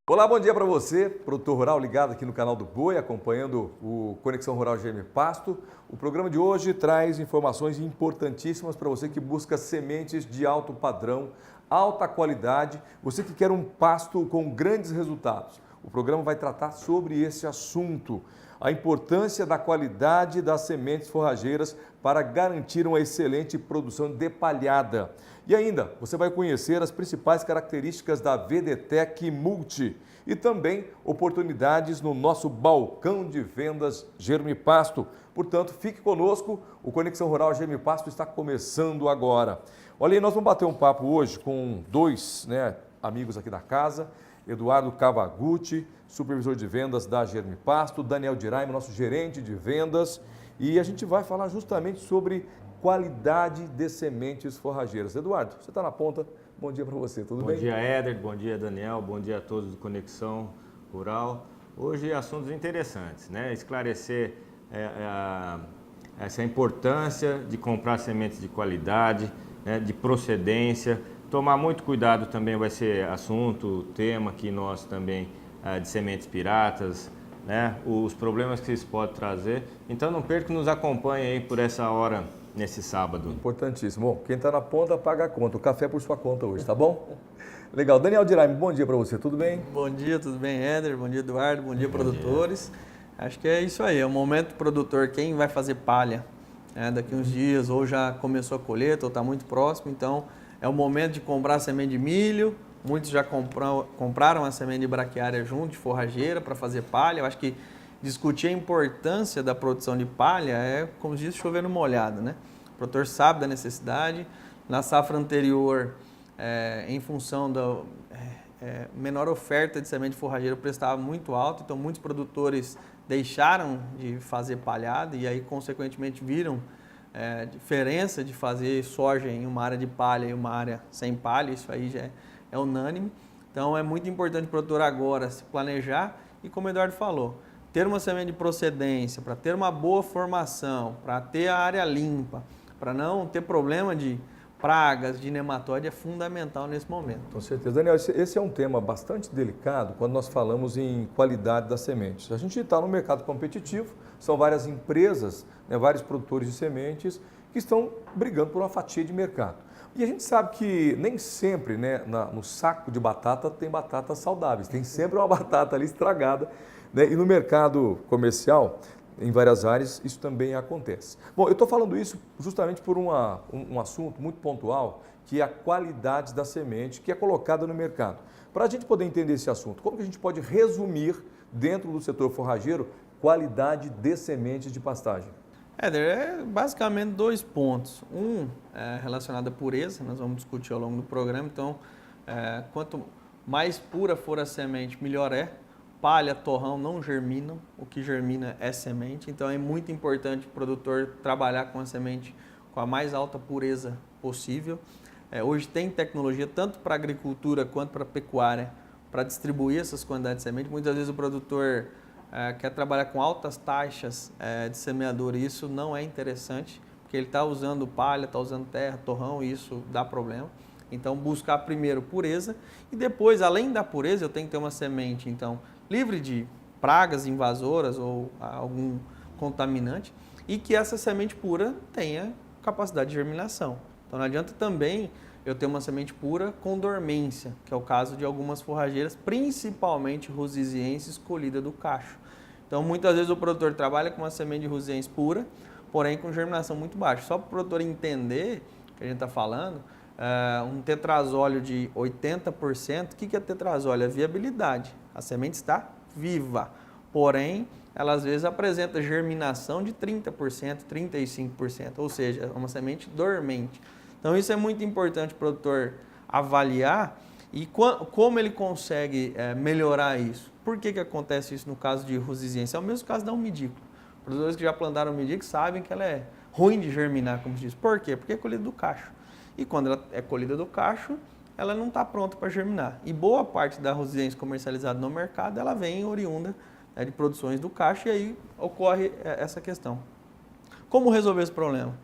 Olá, bom dia para você, produtor rural ligado aqui no canal do Boi, acompanhando o Conexão Rural GM Pasto. O programa de hoje traz informações importantíssimas para você que busca sementes de alto padrão, alta qualidade, você que quer um pasto com grandes resultados. O programa vai tratar sobre esse assunto, a importância da qualidade das sementes forrageiras para garantir uma excelente produção de palhada. E ainda, você vai conhecer as principais características da VDTEC Multi e também oportunidades no nosso balcão de vendas Germipasto. Portanto, fique conosco, o Conexão Rural Germipasto está começando agora. Olha aí, nós vamos bater um papo hoje com dois amigos aqui da casa, Eduardo Cavagutti, supervisor de vendas da Germipasto, Daniel Diraima, nosso gerente de vendas, e a gente vai falar justamente sobre qualidade de sementes forrageiras. Eduardo, você está na ponta, bom dia para você, tudo bem? Bom dia, Éder, bom dia, Daniel, bom dia a todos do Conexão Rural. Hoje assuntos interessantes, né? Esclarecer essa importância de comprar sementes de qualidade, né? De procedência. Tomar muito cuidado também vai ser assunto, tema aqui nosso também de sementes piratas, né? Os problemas que isso pode trazer. Então não perca que nos acompanhe aí por essa hora nesse sábado. Importantíssimo. Bom, quem está na ponta paga a conta. O café é por sua conta hoje, tá bom? Legal. Daniel Diraima, bom dia para você, tudo bem? Bom dia, tudo bem, Éder? Bom dia, Eduardo. Bom dia, produtores. Acho que é isso aí, é o momento produtor, quem vai fazer palha daqui uns dias, ou já começou a colheita, ou está muito próximo, então é o momento de comprar semente de milho. Muitos já compraram a semente de braquiária junto, de forrageira, para fazer palha. Eu acho que discutir a importância da produção de palha é, como diz, chover no molhado, né? O produtor sabe da necessidade. Na safra anterior, em função da menor oferta de semente de forrageira, o preço estava muito alto, então muitos produtores deixaram de fazer palhada e aí, consequentemente, viram diferença de fazer soja em uma área de palha e uma área sem palha. Isso aí já é unânime. Então, é muito importante o produtor agora se planejar e, como o Eduardo falou, ter uma semente de procedência, para ter uma boa formação, para ter a área limpa, para não ter problema de pragas, de nematóide, é fundamental nesse momento. Com certeza. Daniel, esse é um tema bastante delicado quando nós falamos em qualidade das sementes. A gente está no mercado competitivo, são várias empresas, vários produtores de sementes que estão brigando por uma fatia de mercado. E a gente sabe que nem sempre no saco de batata tem batatas saudáveis, tem sempre uma batata ali estragada. E no mercado comercial, em várias áreas, isso também acontece. Bom, eu estou falando isso justamente por um assunto muito pontual, que é a qualidade da semente que é colocada no mercado. Para a gente poder entender esse assunto, como que a gente pode resumir, dentro do setor forrageiro, qualidade de sementes de pastagem? Éder, basicamente dois pontos. Um é relacionado à pureza, nós vamos discutir ao longo do programa. Então, quanto mais pura for a semente, melhor é. Palha, torrão não germinam, o que germina é semente, então é muito importante o produtor trabalhar com a semente com a mais alta pureza possível. Hoje tem tecnologia tanto para agricultura quanto para pecuária para distribuir essas quantidades de semente. Muitas vezes o produtor quer trabalhar com altas taxas de semeadura e isso não é interessante, porque ele está usando palha, está usando terra, torrão e isso dá problema. Então buscar primeiro pureza e depois, além da pureza, eu tenho que ter uma semente então livre de pragas invasoras ou algum contaminante e que essa semente pura tenha capacidade de germinação. Então não adianta também eu ter uma semente pura com dormência, que é o caso de algumas forrageiras, principalmente rusiziense colhida do cacho. Então muitas vezes o produtor trabalha com uma semente de rusiziense pura, porém com germinação muito baixa. Só para o produtor entender o que a gente está falando, um tetrazóleo de 80%, o que é tetrazóleo? É viabilidade. A semente está viva, porém, ela às vezes apresenta germinação de 30%, 35%, ou seja, é uma semente dormente. Então isso é muito importante o produtor avaliar e como ele consegue melhorar isso. Por que acontece isso no caso de rusiziense? É o mesmo caso da umidícola. Produtores que já plantaram umidícola sabem que ela é ruim de germinar, como se diz. Por quê? Porque é colhida do cacho. E quando ela é colhida do cacho, ela não está pronta para germinar. E boa parte da rusiziense comercializada no mercado, ela vem oriunda de produções do cacho e aí ocorre essa questão. Como resolver esse problema?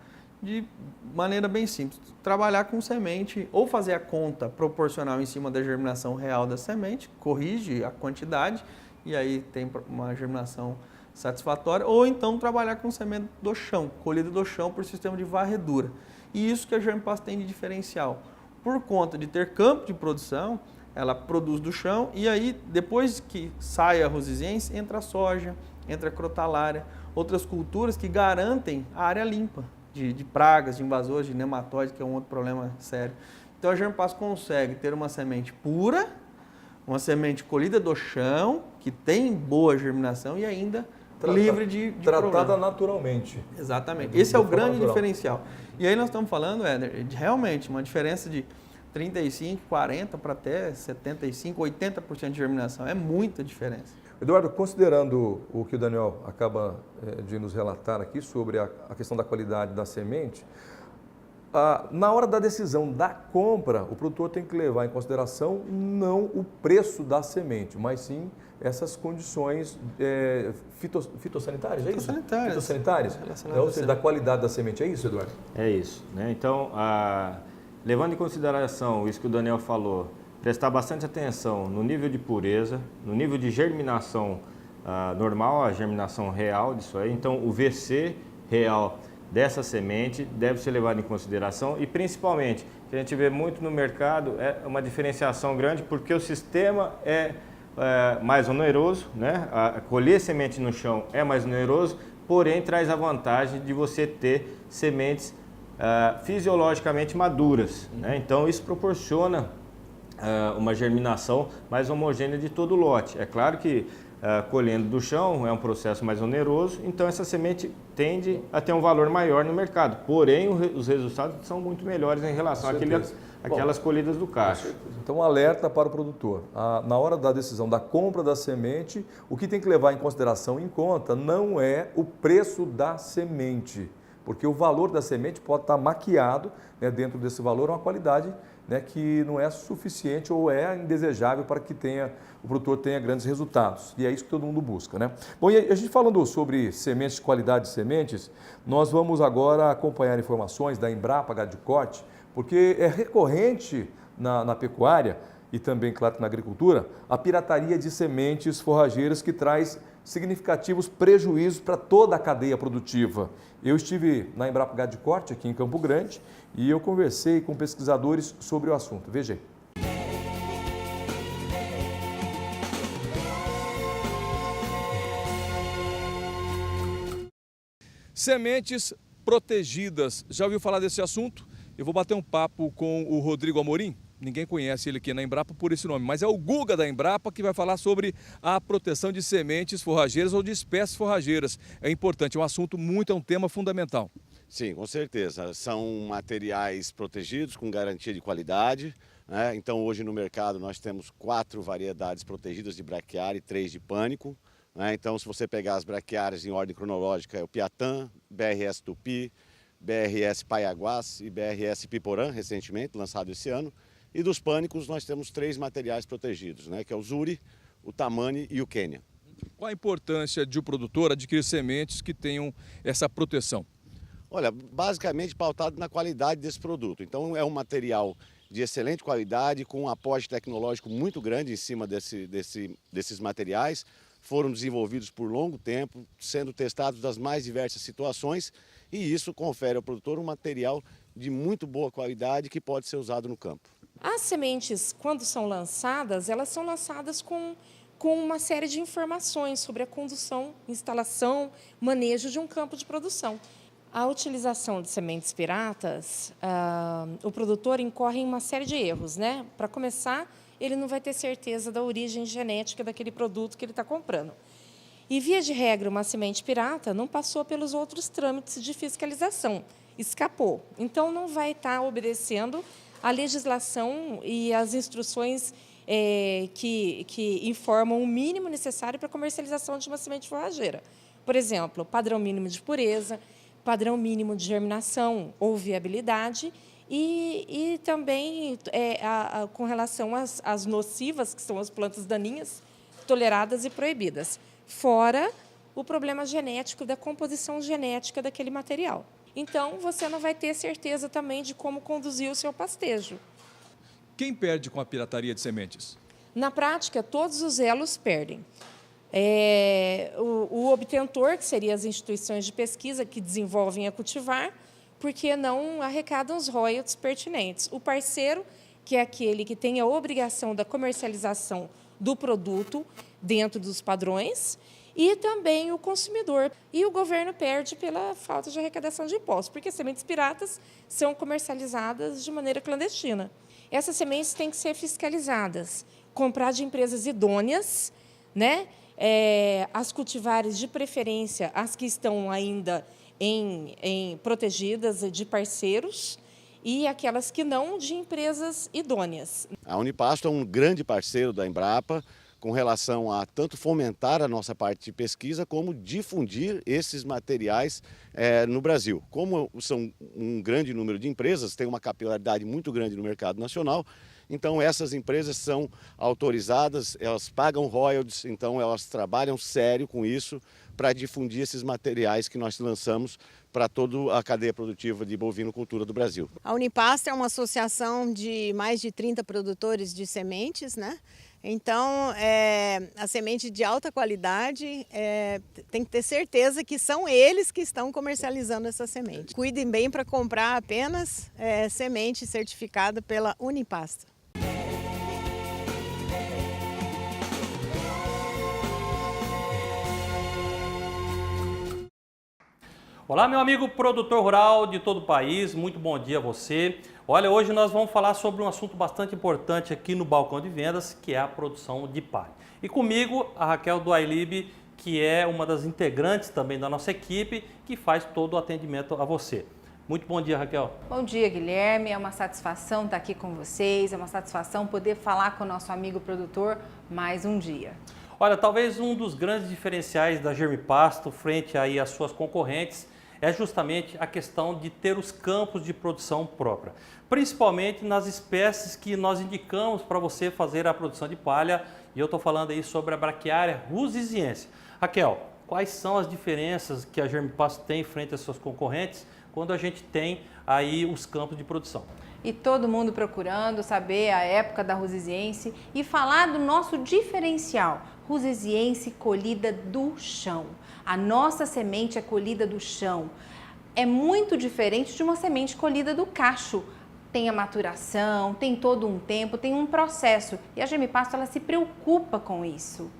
de maneira bem simples. Trabalhar com semente ou fazer a conta proporcional em cima da germinação real da semente, corrige a quantidade e aí tem uma germinação satisfatória, ou então trabalhar com semente do chão, colhida do chão por sistema de varredura. E isso que a Germpass tem de diferencial. Por conta de ter campo de produção, ela produz do chão e aí depois que sai a rosiziense, entra a soja, entra a crotalária, outras culturas que garantem a área limpa de pragas, de invasores, de nematóides, que é um outro problema sério. Então a Germpass consegue ter uma semente pura, uma semente colhida do chão, que tem boa germinação e ainda livre de tratada problema. naturalmente. Exatamente. Esse é o grande natural. diferencial. E aí nós estamos falando, Éder, de realmente uma diferença de 35, 40 para até 75, 80% de germinação. É muita diferença. Eduardo, considerando o que o Daniel acaba de nos relatar aqui sobre a questão da qualidade da semente, na hora da decisão da compra, o produtor tem que levar em consideração não o preço da semente, mas sim essas condições fitossanitárias, é isso? Fitossanitárias. Ou seja, da qualidade da semente, é isso, Eduardo? É isso, né? Então, levando em consideração isso que o Daniel falou, prestar bastante atenção no nível de pureza, no nível de germinação normal, a germinação real disso aí. Então, o VC real dessa semente deve ser levado em consideração e, principalmente, que a gente vê muito no mercado, é uma diferenciação grande porque o sistema é mais oneroso, né? Colher semente no chão é mais oneroso, porém traz a vantagem de você ter sementes fisiologicamente maduras, né? Então, isso proporciona uma germinação mais homogênea de todo o lote. É claro que colhendo do chão é um processo mais oneroso, então essa semente tende a ter um valor maior no mercado, porém os resultados são muito melhores em relação àquelas colhidas do caixa. Então, alerta para o produtor. Na hora da decisão da compra da semente, o que tem que levar em consideração, em conta, não é o preço da semente, porque o valor da semente pode estar maquiado, né, dentro desse valor, uma qualidade, né, que não é suficiente ou é indesejável para que o produtor tenha grandes resultados. E é isso que todo mundo busca, né? Bom, e a gente falando sobre sementes, qualidade de sementes, nós vamos agora acompanhar informações da Embrapa Gado de Corte, porque é recorrente na pecuária e também, claro, na agricultura, a pirataria de sementes forrageiras que traz significativos prejuízos para toda a cadeia produtiva. Eu estive na Embrapa Gado de Corte, aqui em Campo Grande, e eu conversei com pesquisadores sobre o assunto. Veja aí. Sementes protegidas. Já ouviu falar desse assunto? Eu vou bater um papo com o Rodrigo Amorim. Ninguém conhece ele aqui na Embrapa por esse nome, mas é o Guga da Embrapa que vai falar sobre a proteção de sementes forrageiras ou de espécies forrageiras. É importante, é um tema fundamental. Sim, com certeza. São materiais protegidos com garantia de qualidade, né? Então, hoje no mercado nós temos 4 variedades protegidas de braquiária e 3 de pânico, né? Então, se você pegar as braquiárias em ordem cronológica, é o Piatã, BRS Tupi, BRS Paiaguás e BRS Piporã, recentemente lançado esse ano. E dos pânicos nós temos 3 materiais protegidos, né? Que é o Zuri, o Tamani e o Quênia. Qual a importância de o produtor adquirir sementes que tenham essa proteção? Olha, basicamente pautado na qualidade desse produto. Então é um material de excelente qualidade, com um aporte tecnológico muito grande em cima desses materiais. Foram desenvolvidos por longo tempo, sendo testados nas mais diversas situações, e isso confere ao produtor um material de muito boa qualidade que pode ser usado no campo. As sementes, quando são lançadas, elas são lançadas com uma série de informações sobre a condução, instalação, manejo de um campo de produção. A utilização de sementes piratas, o produtor incorre em uma série de erros, né? Para começar, ele não vai ter certeza da origem genética daquele produto que ele está comprando. E, via de regra, uma semente pirata não passou pelos outros trâmites de fiscalização, escapou. Então, não vai estar obedecendo a legislação e as instruções que informam o mínimo necessário para a comercialização de uma semente forrageira. Por exemplo, padrão mínimo de pureza, padrão mínimo de germinação ou viabilidade e também com relação às nocivas, que são as plantas daninhas, toleradas e proibidas, fora o problema genético da composição genética daquele material. Então, você não vai ter certeza também de como conduzir o seu pastejo. Quem perde com a pirataria de sementes? Na prática, todos os elos perdem. O obtentor, que seriam as instituições de pesquisa que desenvolvem a cultivar, porque não arrecadam os royalties pertinentes. O parceiro, que é aquele que tem a obrigação da comercialização do produto dentro dos padrões, e também o consumidor. E o governo perde pela falta de arrecadação de impostos, porque sementes piratas são comercializadas de maneira clandestina. Essas sementes têm que ser fiscalizadas, comprar de empresas idôneas, né? As cultivares de preferência, as que estão ainda protegidas de parceiros, e aquelas que não, de empresas idôneas. A Unipasto é um grande parceiro da Embrapa com relação a tanto fomentar a nossa parte de pesquisa, como difundir esses materiais no Brasil. Como são um grande número de empresas, tem uma capilaridade muito grande no mercado nacional, então essas empresas são autorizadas, elas pagam royalties, então elas trabalham sério com isso para difundir esses materiais que nós lançamos para toda a cadeia produtiva de bovinocultura do Brasil. A Unipasto é uma associação de mais de 30 produtores de sementes, né? Então, a semente de alta qualidade, tem que ter certeza que são eles que estão comercializando essa semente. Cuidem bem para comprar apenas semente certificada pela Unipasto. Olá, meu amigo produtor rural de todo o país, muito bom dia a você. Olha, hoje nós vamos falar sobre um assunto bastante importante aqui no Balcão de Vendas, que é a produção de palha. E comigo, a Raquel do iLib, que é uma das integrantes também da nossa equipe, que faz todo o atendimento a você. Muito bom dia, Raquel. Bom dia, Guilherme. É uma satisfação estar aqui com vocês, é uma satisfação poder falar com o nosso amigo produtor mais um dia. Olha, talvez um dos grandes diferenciais da Germipasto frente aí às suas concorrentes é justamente a questão de ter os campos de produção própria, principalmente nas espécies que nós indicamos para você fazer a produção de palha, e eu estou falando aí sobre a Braquiária rusisiense. Raquel, quais são as diferenças que a Germipasto tem frente às suas concorrentes quando a gente tem aí os campos de produção? E todo mundo procurando saber a época da rusisiense e falar do nosso diferencial, rusisiense colhida do chão. A nossa semente é colhida do chão. É muito diferente de uma semente colhida do cacho. Tem a maturação, tem todo um tempo, tem um processo. E a Germipasto, ela se preocupa com isso.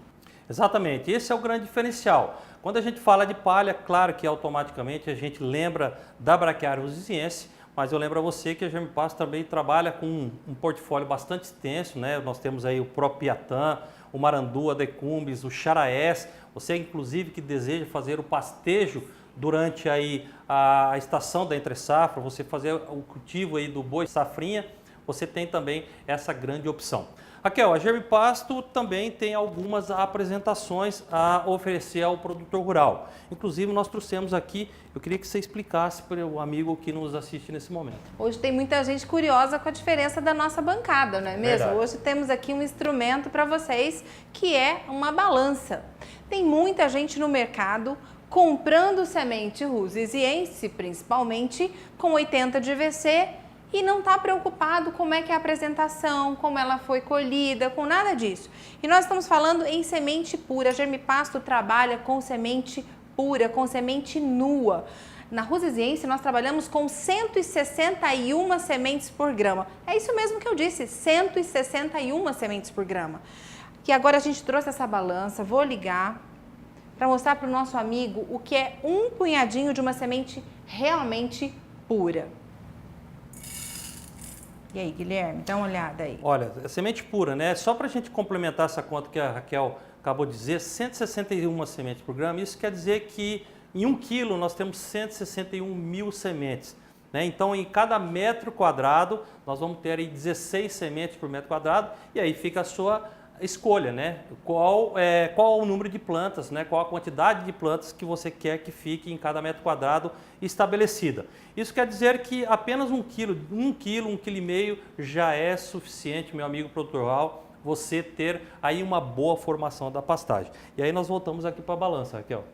Exatamente, esse é o grande diferencial. Quando a gente fala de palha, claro que automaticamente a gente lembra da Braquiária rusisiense, mas eu lembro a você que a Germipasto também trabalha com um portfólio bastante extenso, né? Nós temos aí o Propiatã, o Marandu, a Decumbis, o Charaés. Você, inclusive, que deseja fazer o pastejo durante aí a estação da entre-safra, você fazer o cultivo aí do boi safrinha, você tem também essa grande opção. Raquel, a Germipasto também tem algumas apresentações a oferecer ao produtor rural. Inclusive, nós trouxemos aqui, eu queria que você explicasse para o amigo que nos assiste nesse momento. Hoje tem muita gente curiosa com a diferença da nossa bancada, não é mesmo? Verdade. Hoje temos aqui um instrumento para vocês que é uma balança. Tem muita gente no mercado comprando semente rusisiense, principalmente com 80 de VC, e não está preocupado como é que é a apresentação, como ela foi colhida, com nada disso. E nós estamos falando em semente pura. A Germipasto trabalha com semente pura, com semente nua. Na rusisiense nós trabalhamos com 161 sementes por grama. É isso mesmo que eu disse, 161 sementes por grama. E agora a gente trouxe essa balança, vou ligar para mostrar para o nosso amigo o que é um punhadinho de uma semente realmente pura. E aí, Guilherme, dá uma olhada aí. Olha, a semente pura, né? Só para a gente complementar essa conta que a Raquel acabou de dizer, 161 sementes por grama, isso quer dizer que em 1 quilo nós temos 161 mil sementes. Né? Então, em cada metro quadrado, nós vamos ter aí 16 sementes por metro quadrado, e aí fica a sua escolha, né? Qual o número de plantas, né? Qual a quantidade de plantas que você quer que fique em cada metro quadrado estabelecida. Isso quer dizer que apenas 1 quilo, 1,5 kg já é suficiente, meu amigo produtor rural, você ter aí uma boa formação da pastagem. E aí nós voltamos aqui para a balança, Raquel.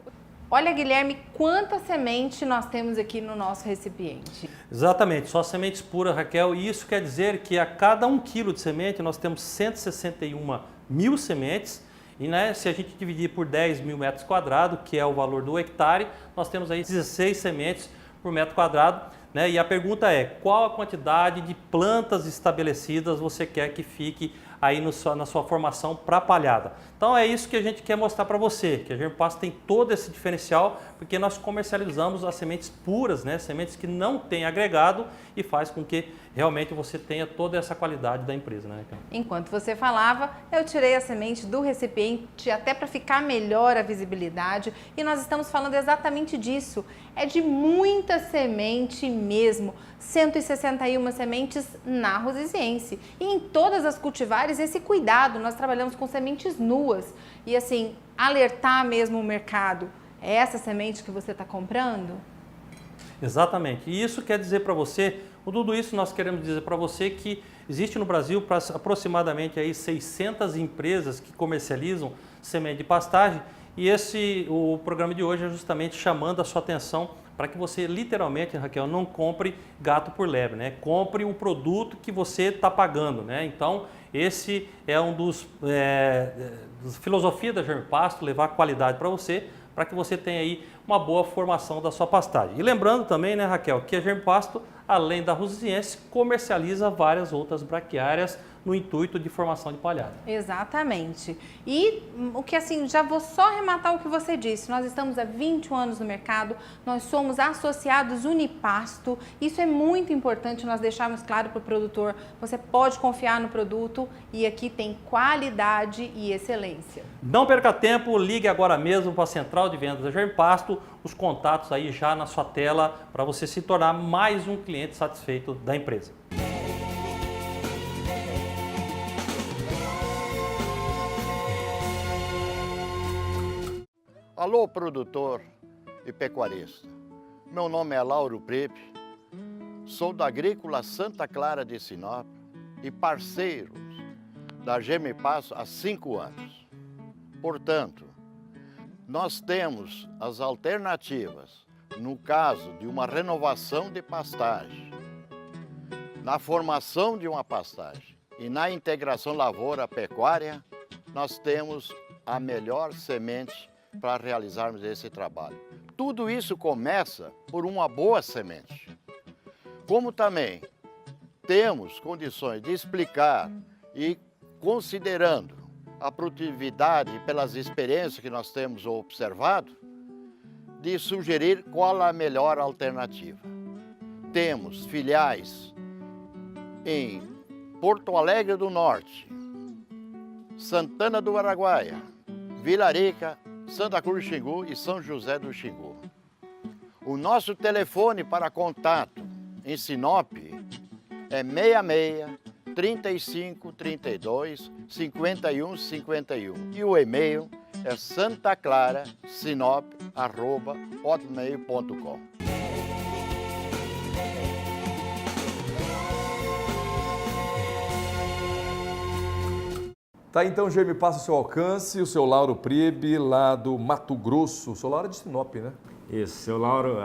Olha, Guilherme, quanta semente nós temos aqui no nosso recipiente. Exatamente, só sementes puras, Raquel, e isso quer dizer que a cada 1 quilo de semente nós temos 161 mil sementes, e né, se a gente dividir por 10 mil metros quadrados, que é o valor do hectare, nós temos aí 16 sementes por metro quadrado, né? E a pergunta é, qual a quantidade de plantas estabelecidas você quer que fique aí na sua formação para palhada? Então é isso que a gente quer mostrar para você, que a Germipasto tem todo esse diferencial, porque nós comercializamos as sementes puras, né? Sementes que não têm agregado e faz com que realmente você tenha toda essa qualidade da empresa, né? Enquanto você falava, eu tirei a semente do recipiente até para ficar melhor a visibilidade, e nós estamos falando exatamente disso. É de muita semente mesmo, 161 sementes na Rosiziense. E em todas as cultivares esse cuidado, nós trabalhamos com sementes nuas e assim, alertar mesmo o mercado, é essa semente que você está comprando? Exatamente, e isso quer dizer para você, com tudo isso nós queremos dizer para você que existe no Brasil aproximadamente aí 600 empresas que comercializam semente de pastagem, e o programa de hoje é justamente chamando a sua atenção para que você literalmente, Raquel, não compre gato por lebre, né? Compre o produto que você está pagando, né? Então, esse é um dos filosofia da Germipasto, levar qualidade para você, para que você tenha aí uma boa formação da sua pastagem. E lembrando também, né, Raquel, que a Germipasto, além da Rosiziense, comercializa várias outras braquiárias no intuito de formação de palhada. Exatamente. E o que assim, já vou só arrematar o que você disse, nós estamos há 21 anos no mercado, nós somos associados Unipasto, isso é muito importante nós deixarmos claro para o produtor, você pode confiar no produto e aqui tem qualidade e excelência. Não perca tempo, ligue agora mesmo para a Central de Vendas da Germipasto, os contatos aí já na sua tela para você se tornar mais um cliente satisfeito da empresa. Alô, produtor e pecuarista. Meu nome é Lauro Prepe, sou da Agrícola Santa Clara de Sinop e parceiro da Germipasto há 5 anos. Portanto, nós temos as alternativas no caso de uma renovação de pastagem, na formação de uma pastagem e na integração lavoura-pecuária, nós temos a melhor semente para realizarmos esse trabalho. Tudo isso começa por uma boa semente. Como também temos condições de explicar e considerando a produtividade pelas experiências que nós temos observado, de sugerir qual a melhor alternativa. Temos filiais em Porto Alegre do Norte, Santana do Araguaia, Vila Rica, Santa Cruz do Xingu e São José do Xingu. O nosso telefone para contato em Sinop é 66 35 32 51 51 e o e-mail é santaclarasinop@hotmail.com. Tá, então, Germipasto ao seu alcance, o seu Lauro Priebe, lá do Mato Grosso. O seu Lauro é de Sinop, né? Isso, seu Lauro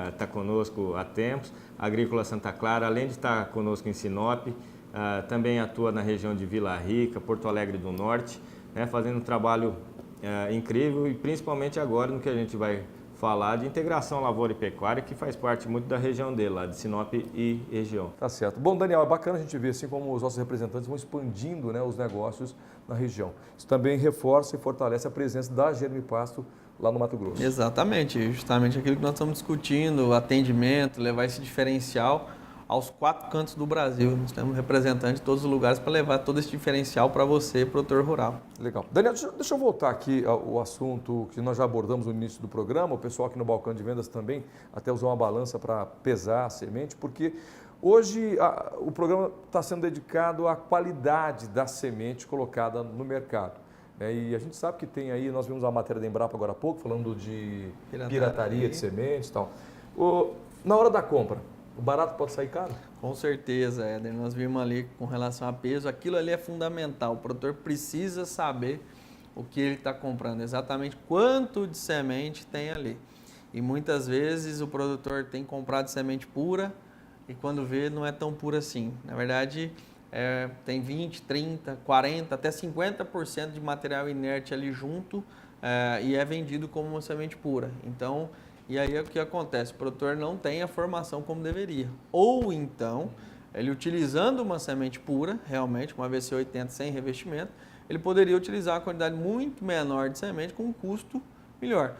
está conosco há tempos, a Agrícola Santa Clara, além de estar conosco em Sinop, também atua na região de Vila Rica, Porto Alegre do Norte, né, fazendo um trabalho incrível e principalmente agora no que a gente vai falar de integração lavoura e pecuária, que faz parte muito da região dele, lá de Sinop e região. Tá certo. Bom, Daniel, é bacana a gente ver assim como os nossos representantes vão expandindo, né, os negócios na região. Isso também reforça e fortalece a presença da Germipasto lá no Mato Grosso. Exatamente, justamente aquilo que nós estamos discutindo, o atendimento, levar esse diferencial aos 4 cantos do Brasil. Nós temos representantes de todos os lugares para levar todo esse diferencial para você, produtor rural. Legal. Daniel, deixa eu voltar aqui ao assunto que nós já abordamos no início do programa, o pessoal aqui no balcão de vendas também até usou uma balança para pesar a semente, porque hoje o programa está sendo dedicado à qualidade da semente colocada no mercado. E a gente sabe que tem aí, nós vimos a matéria da Embrapa agora há pouco, falando de pirataria de sementes e tal. Na hora da compra, o barato pode sair caro? Com certeza, Éder. Nós vimos ali com relação a peso, aquilo ali é fundamental. O produtor precisa saber o que ele está comprando, exatamente quanto de semente tem ali. E muitas vezes o produtor tem comprado semente pura e quando vê não é tão pura assim. Na verdade, tem 20, 30, 40, até 50% de material inerte ali junto e é vendido como uma semente pura. Então, e aí o que acontece? O produtor não tem a formação como deveria. Ou então, ele utilizando uma semente pura, realmente, uma VC80 sem revestimento, ele poderia utilizar uma quantidade muito menor de semente com um custo melhor.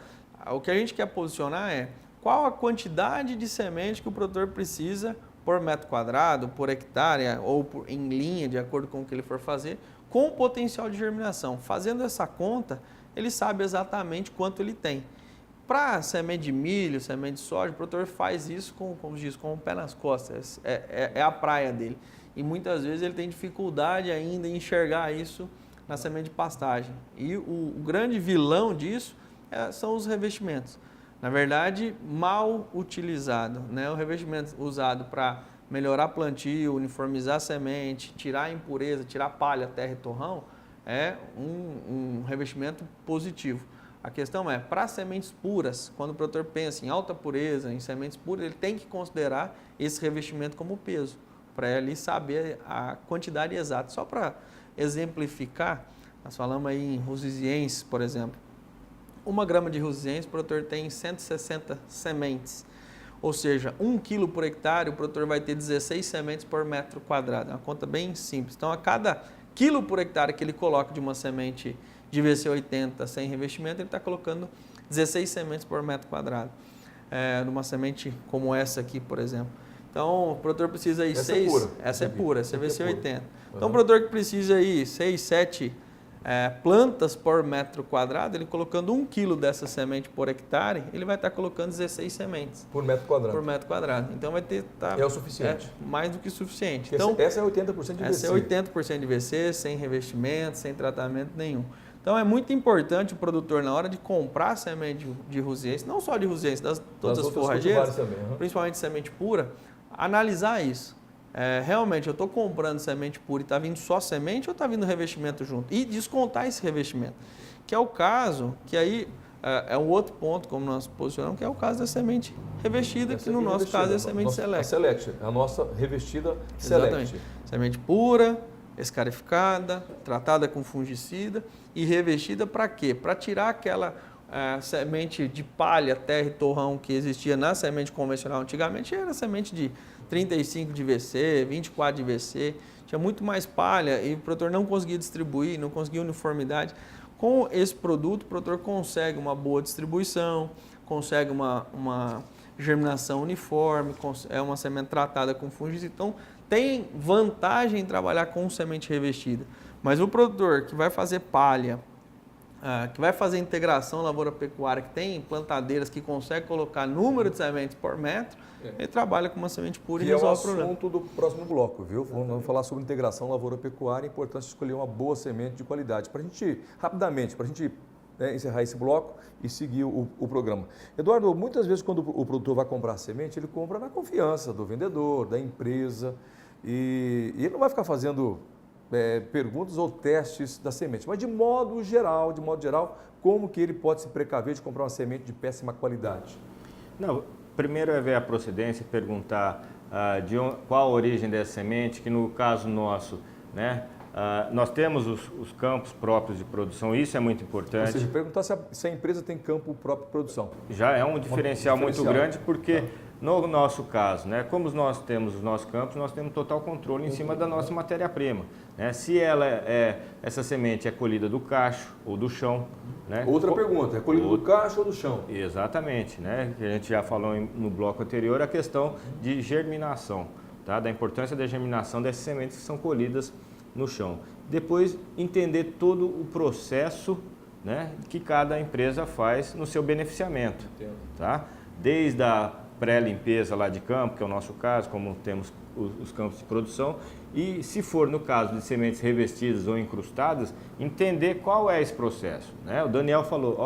O que a gente quer posicionar é qual a quantidade de semente que o produtor precisa por metro quadrado, por hectare ou em linha, de acordo com o que ele for fazer, com o potencial de germinação. Fazendo essa conta, ele sabe exatamente quanto ele tem. Para semente de milho, semente de soja, o produtor faz isso como diz, com o pé nas costas, é a praia dele. E muitas vezes ele tem dificuldade ainda em enxergar isso na semente de pastagem. E o grande vilão disso são os revestimentos. Na verdade, mal utilizado, né? O revestimento usado para melhorar plantio, uniformizar a semente, tirar a impureza, tirar palha, terra e torrão, é um revestimento positivo. A questão é, para sementes puras, quando o produtor pensa em alta pureza, em sementes puras, ele tem que considerar esse revestimento como peso, para ele saber a quantidade exata. Só para exemplificar, nós falamos aí em rusizienses, por exemplo. 1 grama de rusiziense, o produtor tem 160 sementes. Ou seja, 1 quilo por hectare, o produtor vai ter 16 sementes por metro quadrado. É uma conta bem simples. Então, a cada quilo por hectare que ele coloca de uma semente de VC80 sem revestimento, ele está colocando 16 sementes por metro quadrado. Numa semente como essa aqui, por exemplo. Então, o produtor precisa aí essa é pura. Essa é pura, essa é VC80. Então, o produtor que precisa aí 6, 7 plantas por metro quadrado, ele colocando 1 quilo dessa semente por hectare, ele vai estar colocando 16 sementes. Por metro quadrado. Por metro quadrado. Então, vai ter... É o suficiente. Mais do que suficiente. Então, essa é 80% de VC. Essa é 80% de VC, sem revestimento, sem tratamento nenhum. Então, é muito importante o produtor, na hora de comprar semente de rusiense, não só de rusiense, todas as forrageiras, também, principalmente semente pura, analisar isso. Realmente, eu estou comprando semente pura e está vindo só semente ou está vindo revestimento junto? E descontar esse revestimento. Que é o caso, que aí é um outro ponto, como nós posicionamos, que é o caso da semente revestida, que no nosso caso é a semente Select. A Select, a nossa revestida Select. Exatamente. Semente pura, escarificada, tratada com fungicida e revestida para quê? Para tirar aquela semente de palha, terra e torrão que existia na semente convencional antigamente, era semente de 35 de VC, 24 de VC, tinha muito mais palha e o produtor não conseguia distribuir, não conseguia uniformidade. Com esse produto, o produtor consegue uma boa distribuição, consegue uma germinação uniforme, é uma semente tratada com fungicida, então tem vantagem em trabalhar com semente revestida. Mas o produtor que vai fazer palha, que vai fazer integração lavoura-pecuária, que tem plantadeiras que consegue colocar número de sementes por metro, ele trabalha com uma semente pura e resolve o problema. É o assunto do próximo bloco, viu? Vamos falar sobre integração lavoura-pecuária, é importante escolher uma boa semente de qualidade. Para a gente, rapidamente, para a gente encerrar esse bloco e seguir o programa. Eduardo, muitas vezes quando o produtor vai comprar semente, ele compra na confiança do vendedor, da empresa, e ele não vai ficar fazendo perguntas ou testes da semente, mas de modo geral, como que ele pode se precaver de comprar uma semente de péssima qualidade? Não, primeiro é ver a procedência, perguntar qual a origem dessa semente, que no caso nosso, né, nós temos os campos próprios de produção, isso é muito importante. Ou seja, perguntar se a empresa tem campo próprio de produção. Já é um diferencial muito grande, porque no nosso caso, né, como nós temos os nossos campos, nós temos total controle em cima da nossa matéria-prima. Né? Se essa semente é colhida do cacho ou do chão. Né? Outra pergunta, é colhida do cacho ou do chão? Exatamente, né? Que a gente já falou no bloco anterior, a questão de germinação, tá? Da importância da germinação dessas sementes que são colhidas no chão. Depois, entender todo o processo, né, que cada empresa faz no seu beneficiamento. Tá? Desde a pré-limpeza lá de campo, que é o nosso caso, como temos os campos de produção, e se for no caso de sementes revestidas ou incrustadas, entender qual é esse processo. Né? O Daniel falou,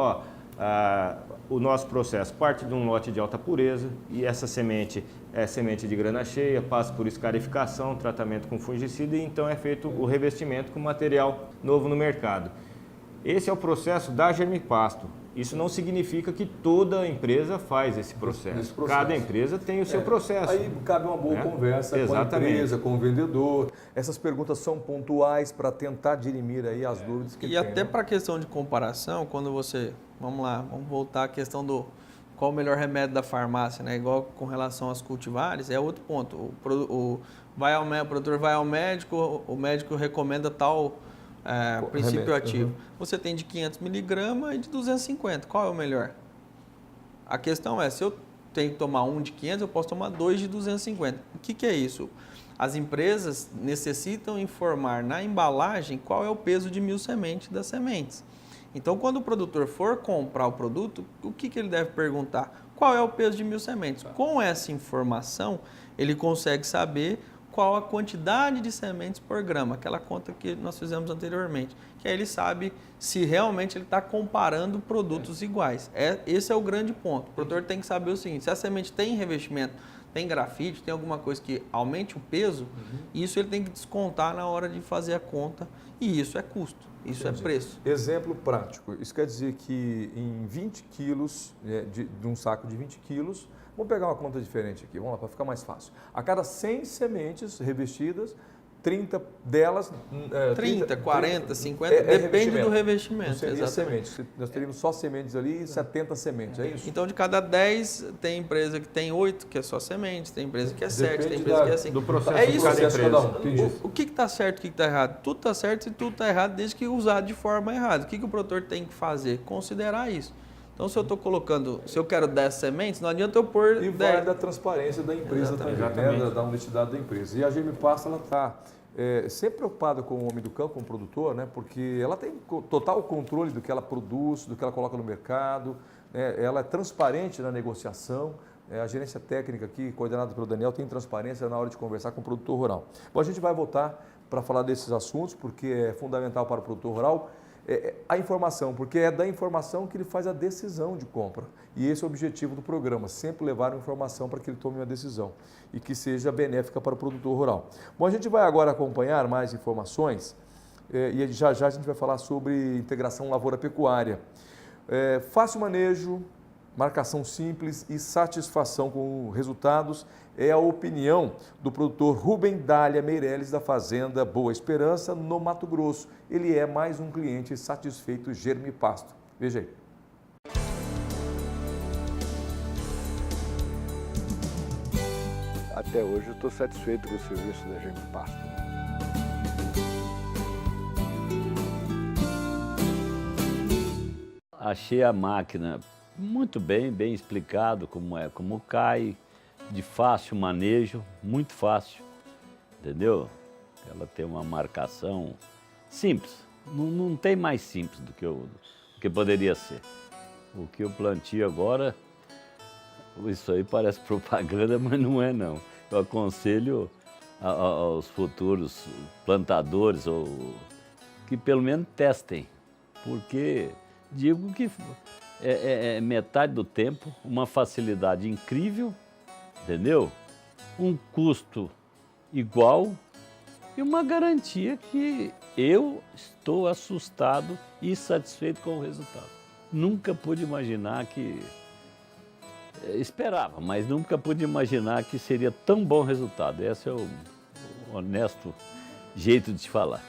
o nosso processo parte de um lote de alta pureza e essa semente é semente de grana cheia, passa por escarificação, tratamento com fungicida e então é feito o revestimento com material novo no mercado. Esse é o processo da Germipasto. Isso não significa que toda empresa faz esse processo. Cada empresa tem o seu processo. Aí cabe uma boa conversa com a empresa, com o vendedor. Essas perguntas são pontuais para tentar dirimir aí as dúvidas que E tem. até para a questão de comparação, quando você... Vamos lá, vamos voltar à questão do qual o melhor remédio da farmácia, né? Igual com relação às cultivares, é outro ponto. O produtor vai ao médico, o médico recomenda tal princípio ativo. Você tem de 500 miligramas e de 250. Qual é o melhor? A questão é, se eu tenho que tomar um de 500, eu posso tomar 2 de 250. O que é isso? As empresas necessitam informar na embalagem qual é o peso de 1000 sementes das sementes. Então, quando o produtor for comprar o produto, o que ele deve perguntar? Qual é o peso de 1000 sementes? Com essa informação, ele consegue saber qual a quantidade de sementes por grama, aquela conta que nós fizemos anteriormente. Que aí ele sabe se realmente ele está comparando produtos iguais. Esse é o grande ponto. O produtor tem que saber o seguinte, se a semente tem revestimento, tem grafite, tem alguma coisa que aumente o peso, isso ele tem que descontar na hora de fazer a conta e isso é custo, isso é preço. Exemplo prático, isso quer dizer que em 20 quilos, de um saco de 20 quilos, vamos pegar uma conta diferente aqui, vamos lá, para ficar mais fácil. A cada 100 sementes revestidas, 30 delas... 30, 40, 50, depende do revestimento. Não seria sementes. Nós teríamos só sementes ali e 70 sementes, é isso? Então, de cada 10, tem empresa que tem 8, que é só sementes, tem empresa que é 7, tem empresa que é 5. Do processo é isso, de cada um. O que está certo e o que está errado? Tudo está certo e tudo está errado desde que usado de forma errada. O que o produtor tem que fazer? Considerar isso. Então, se eu estou colocando, se eu quero 10 sementes, não adianta eu pôr 10. E vai da transparência da empresa também, né? Da honestidade da empresa. E a Germipasto, ela está sempre preocupada com o homem do campo, com o produtor, né? Porque ela tem total controle do que ela produz, do que ela coloca no mercado, né? Ela é transparente na negociação. A gerência técnica aqui, coordenada pelo Daniel, tem transparência na hora de conversar com o produtor rural. Bom, a gente vai voltar para falar desses assuntos, porque é fundamental para o produtor rural a informação, porque é da informação que ele faz a decisão de compra. E esse é o objetivo do programa, sempre levar a informação para que ele tome uma decisão e que seja benéfica para o produtor rural. Bom, a gente vai agora acompanhar mais informações e já a gente vai falar sobre integração lavoura-pecuária. Fácil manejo, marcação simples e satisfação com resultados é a opinião do produtor Rubem Dália Meirelles da Fazenda Boa Esperança, no Mato Grosso. Ele é mais um cliente satisfeito Germipasto. Veja aí. Até hoje eu estou satisfeito com o serviço da Germipasto. Achei a máquina muito bem explicado como cai, de fácil manejo, muito fácil, entendeu? Ela tem uma marcação simples, não tem mais simples do que poderia ser. O que eu plantio agora, isso aí parece propaganda, mas não é não. Eu aconselho aos futuros plantadores que pelo menos testem, porque digo que é metade do tempo, uma facilidade incrível, entendeu? Um custo igual e uma garantia que eu estou assustado e satisfeito com o resultado. Nunca pude imaginar que... Esperava, mas nunca pude imaginar que seria tão bom resultado. Esse é o honesto jeito de te falar.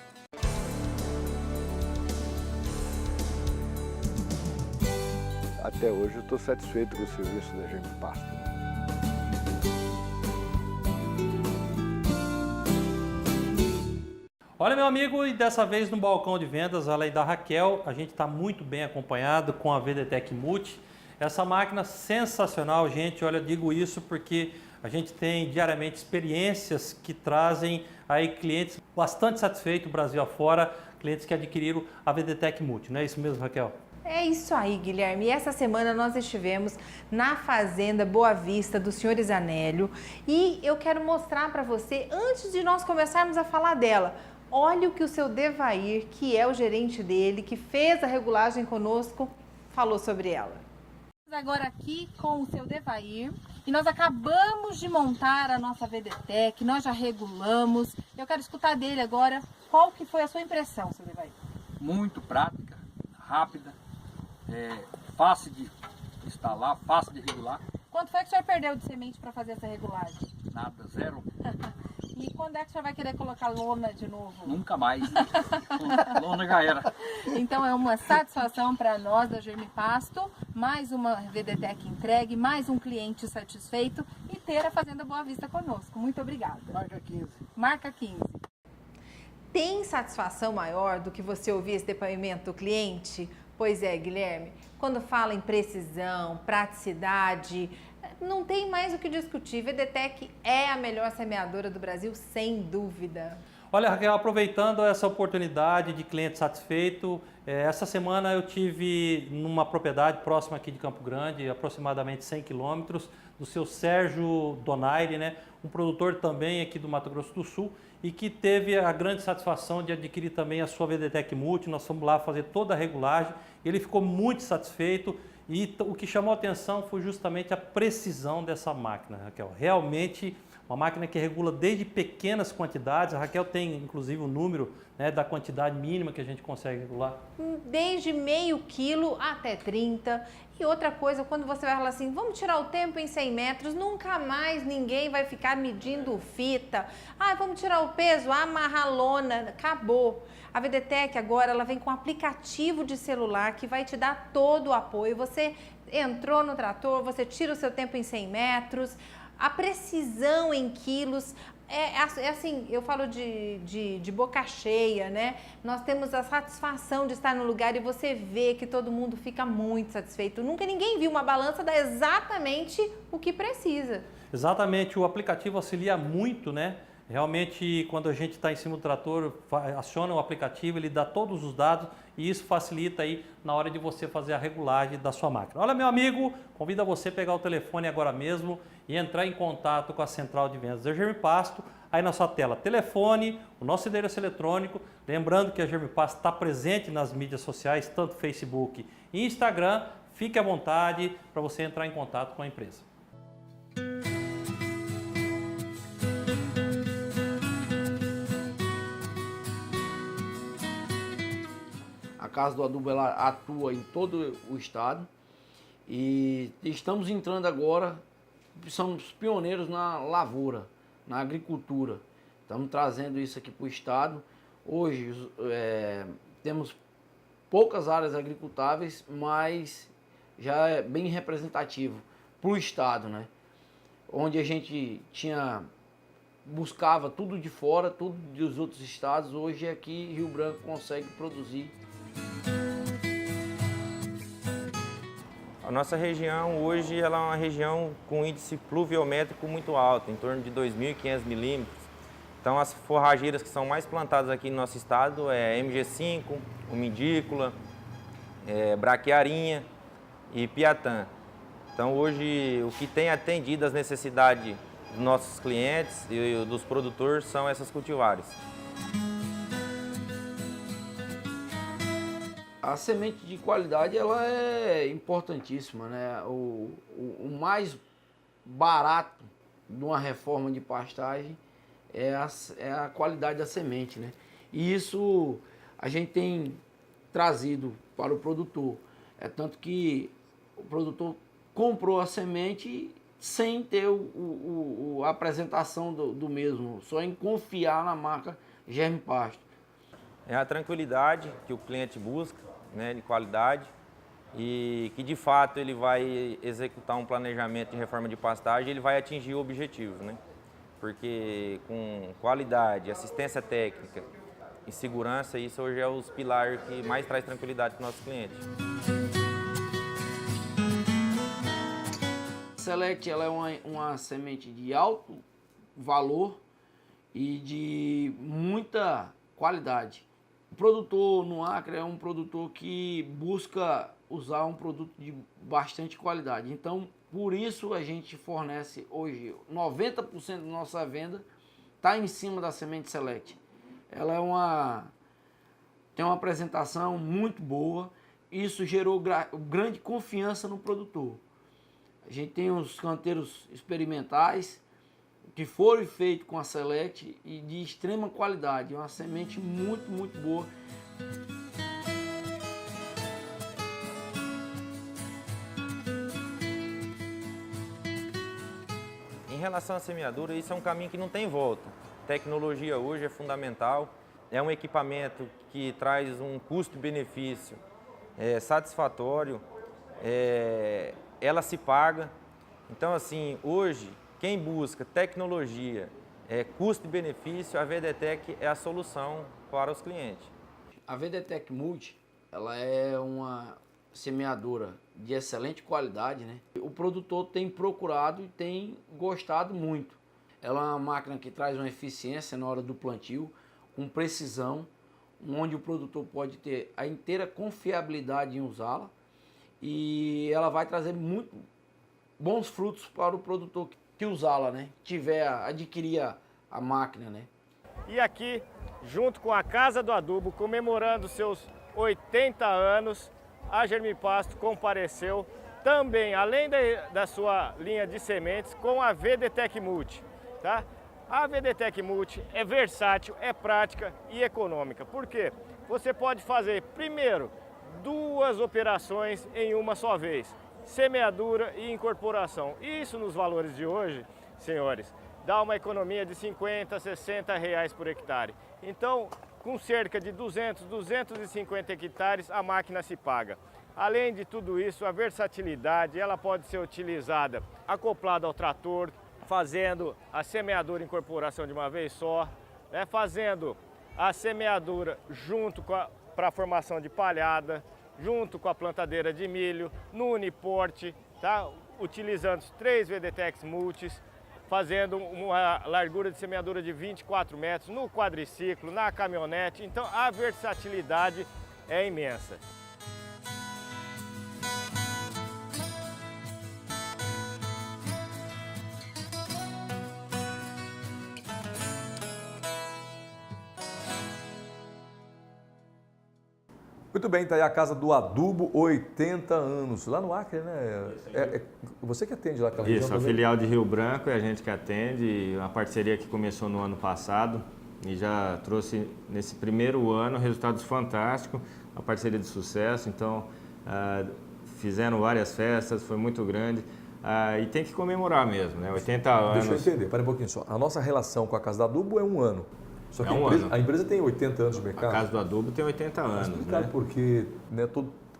Até hoje eu estou satisfeito com o serviço da Germipasto. Olha, meu amigo, e dessa vez no balcão de vendas, além da Raquel, a gente está muito bem acompanhado com a VDTEC Multi. Essa máquina sensacional, gente, olha, eu digo isso porque a gente tem diariamente experiências que trazem aí clientes bastante satisfeitos, Brasil afora, clientes que adquiriram a VDTEC Multi, não é isso mesmo, Raquel? É isso aí, Guilherme. E essa semana nós estivemos na Fazenda Boa Vista do Sr. Zanélio e eu quero mostrar para você, antes de nós começarmos a falar dela, olha o que o seu Devair, que é o gerente dele, que fez a regulagem conosco, falou sobre ela. Agora aqui com o seu Devair e nós acabamos de montar a nossa VDTEC, nós já regulamos. Eu quero escutar dele agora qual que foi a sua impressão, seu Devair. Muito prática, rápida, fácil de instalar, fácil de regular. Quanto foi que o senhor perdeu de semente para fazer essa regulagem? Nada, zero. E quando é que o senhor vai querer colocar lona de novo? Nunca mais. Lona já era. Então é uma satisfação para nós da Germipasto, mais uma VDTEC entregue, mais um cliente satisfeito e ter a Fazenda Boa Vista conosco. Muito obrigada. Marca 15. Marca 15. Tem satisfação maior do que você ouvir esse depoimento do cliente? Pois é, Guilherme, quando fala em precisão, praticidade, não tem mais o que discutir. VDTEC é a melhor semeadora do Brasil, sem dúvida. Olha, Raquel, aproveitando essa oportunidade de cliente satisfeito, essa semana eu tive numa propriedade próxima aqui de Campo Grande, aproximadamente 100 quilômetros, do seu Sérgio Donaire, né, um produtor também aqui do Mato Grosso do Sul, e que teve a grande satisfação de adquirir também a sua VDTEC Multi. Nós fomos lá fazer toda a regulagem, ele ficou muito satisfeito e o que chamou a atenção foi justamente a precisão dessa máquina, Raquel. Realmente uma máquina que regula desde pequenas quantidades, a Raquel tem inclusive o número, né, da quantidade mínima que a gente consegue regular. Desde meio quilo até 30. E outra coisa, quando você vai falar assim, vamos tirar o tempo em 100 metros, nunca mais ninguém vai ficar medindo fita. Ah, vamos tirar o peso, amarrar a lona, acabou. A VDTEC agora ela vem com um aplicativo de celular que vai te dar todo o apoio. Você entrou no trator, você tira o seu tempo em 100 metros, a precisão em quilos. É assim, eu falo de boca cheia, né? Nós temos a satisfação de estar no lugar e você vê que todo mundo fica muito satisfeito. Nunca ninguém viu uma balança dar exatamente o que precisa. Exatamente, o aplicativo auxilia muito, né? Realmente, quando a gente está em cima do trator, aciona o aplicativo, ele dá todos os dados e isso facilita aí na hora de você fazer a regulagem da sua máquina. Olha, meu amigo, convido a você a pegar o telefone agora mesmo e entrar em contato com a central de vendas da Germipasto. Aí na sua tela, telefone, o nosso endereço eletrônico. Lembrando que a Germipasto está presente nas mídias sociais, tanto Facebook e Instagram. Fique à vontade para você entrar em contato com a empresa. A Casa do Adubo ela atua em todo o estado e estamos entrando agora, somos pioneiros na lavoura, na agricultura. Estamos trazendo isso aqui para o estado. Hoje temos poucas áreas agricultáveis, mas já é bem representativo para o estado, né? Onde a gente buscava tudo de fora, tudo dos outros estados, hoje aqui Rio Branco consegue produzir. A nossa região hoje ela é uma região com índice pluviométrico muito alto, em torno de 2.500 milímetros. Então as forrageiras que são mais plantadas aqui no nosso estado é MG5, umidícola, braquiarinha e piatã. Então hoje o que tem atendido as necessidades dos nossos clientes e dos produtores são essas cultivares. A semente de qualidade ela é importantíssima, né? O mais barato de uma reforma de pastagem é a qualidade da semente, né? E isso a gente tem trazido para o produtor. Tanto que o produtor comprou a semente sem ter a apresentação do mesmo, só em confiar na marca Germipasto. É a tranquilidade que o cliente busca, né, de qualidade, e que de fato ele vai executar um planejamento de reforma de pastagem, ele vai atingir o objetivo, né? Porque com qualidade, assistência técnica e segurança, isso hoje é os pilares que mais traz tranquilidade para o nosso cliente. A Select ela é uma semente de alto valor e de muita qualidade. O produtor no Acre é um produtor que busca usar um produto de bastante qualidade. Então, por isso a gente fornece hoje 90% da nossa venda está em cima da semente Select. Ela tem uma apresentação muito boa. Isso gerou grande confiança no produtor. A gente tem os canteiros experimentais que foram feitos com a Select e de extrema qualidade, uma semente muito, muito boa. relação à semeadura, isso é um caminho que não tem volta. Tecnologia hoje é fundamental, é um equipamento que traz um custo-benefício satisfatório, ela se paga. Então, assim, hoje, quem busca tecnologia, custo-benefício, a VDTEC é a solução para os clientes. A VDTEC Multi, ela é uma semeadora de excelente qualidade, né? O produtor tem procurado e tem gostado muito. Ela é uma máquina que traz uma eficiência na hora do plantio, com precisão, onde o produtor pode ter a inteira confiabilidade em usá-la, e ela vai trazer muito bons frutos para o produtor que usá-la, né? Adquirir a máquina, né? E aqui, junto com a Casa do Adubo, comemorando seus 80 anos, a Germipasto compareceu também, além da sua linha de sementes, com a VDTEC Multi, tá? A VDTEC Multi é versátil, é prática e econômica. Por quê? Você pode fazer, primeiro, 2 operações em uma só vez, semeadura e incorporação. Isso nos valores de hoje, senhores, dá uma economia de 50, 60 reais por hectare. Então, com cerca de 200, 250 hectares, a máquina se paga. Além de tudo isso, a versatilidade, ela pode ser utilizada acoplada ao trator, fazendo a semeadura e incorporação de uma vez só, né? Fazendo a semeadura junto para a formação de palhada, junto com a plantadeira de milho, no uniporte, tá? Utilizando os 3 VDTECs Multis, fazendo uma largura de semeadura de 24 metros no quadriciclo, na caminhonete. Então a versatilidade é imensa. Muito bem, está aí a Casa do Adubo, 80 anos. Lá no Acre, né? Você que atende lá aquela região? Isso, a filial de Rio Branco é a gente que atende, uma parceria que começou no ano passado e já trouxe nesse primeiro ano resultados fantásticos, uma parceria de sucesso. Então, fizeram várias festas, foi muito grande e tem que comemorar mesmo, né? 80 anos. Deixa eu entender, para um pouquinho só. A nossa relação com a Casa do Adubo é 1 ano. Só que a empresa tem 80 anos de mercado. A Casa do Adubo tem 80 anos. Explicado porque, né,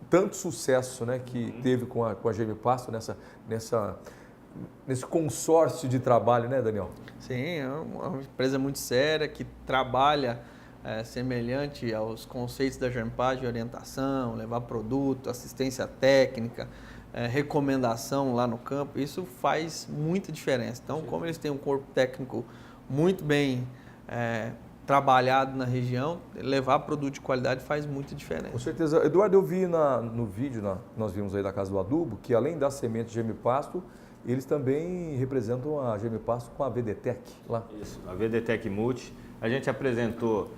tanto sucesso, né, que teve com a Germipasto nesse consórcio de trabalho, né, Daniel? Sim, é uma empresa muito séria que trabalha semelhante aos conceitos da Germipasto de orientação, levar produto, assistência técnica, recomendação lá no campo. Isso faz muita diferença. Então, como eles têm um corpo técnico muito bem trabalhado na região, levar produto de qualidade faz muita diferença. Com certeza. Eduardo, eu vi no vídeo, nós vimos aí da Casa do Adubo, que além da semente Germipasto, eles também representam a Germipasto com a VDTEC lá. Isso, a VDTEC Multi. A gente apresentou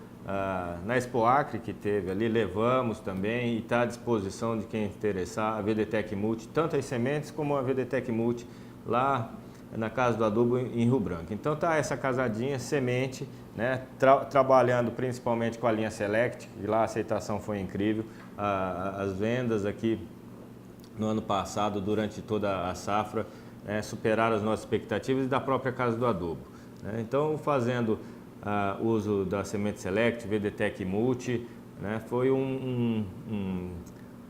na Expo Acre que teve ali, levamos também e está à disposição de quem interessar a VDTEC Multi, tanto as sementes como a VDTEC Multi lá na Casa do Adubo em Rio Branco. Então tá essa casadinha, semente, né, trabalhando principalmente com a linha Select, e lá a aceitação foi incrível. As vendas aqui no ano passado, durante toda a safra, superaram as nossas expectativas e da própria Casa do Adubo, né? Então, fazendo uso da semente Select, VDTEC Multi, né, foi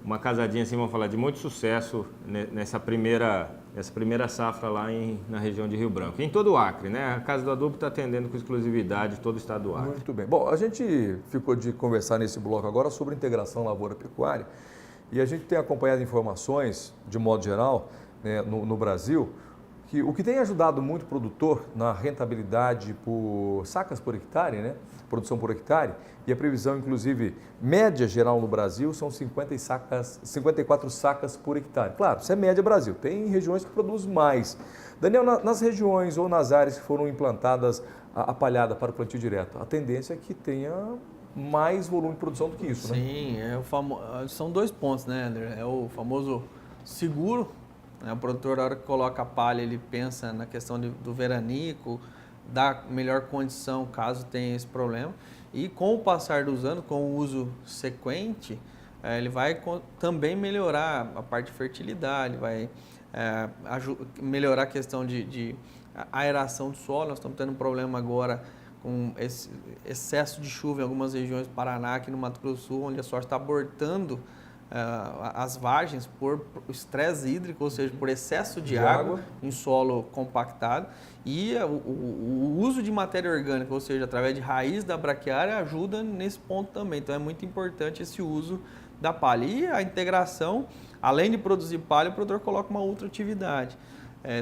uma casadinha, assim, vamos falar, de muito sucesso nessa primeira safra lá na região de Rio Branco. Em todo o Acre, né? A Casa do Adubo está atendendo com exclusividade todo o estado do Acre. Muito bem. Bom, a gente ficou de conversar nesse bloco agora sobre integração lavoura-pecuária e a gente tem acompanhado informações, de modo geral, né, no Brasil, que o que tem ajudado muito o produtor na rentabilidade por sacas por hectare, né? Produção por hectare, e a previsão, inclusive, média geral no Brasil são 54 sacas por hectare. Claro, isso é média Brasil, tem regiões que produzem mais. Daniel, nas regiões ou nas áreas que foram implantadas a palhada para o plantio direto, a tendência é que tenha mais volume de produção do que isso, né? Sim, são 2 pontos, né, André? É o famoso seguro, né? O produtor, na hora que coloca a palha, ele pensa na questão do veranico, dar melhor condição caso tenha esse problema. E com o passar dos anos, com o uso sequente, ele vai também melhorar a parte de fertilidade, vai melhorar a questão de aeração do solo. Nós estamos tendo um problema agora com esse excesso de chuva em algumas regiões do Paraná, aqui no Mato Grosso do Sul, onde a soja está abortando as vagens por estresse hídrico, ou seja, por excesso de água em solo compactado. E o uso de matéria orgânica, ou seja, através de raiz da braquiária, ajuda nesse ponto também. Então é muito importante esse uso da palha. E a integração, além de produzir palha, o produtor coloca uma outra atividade.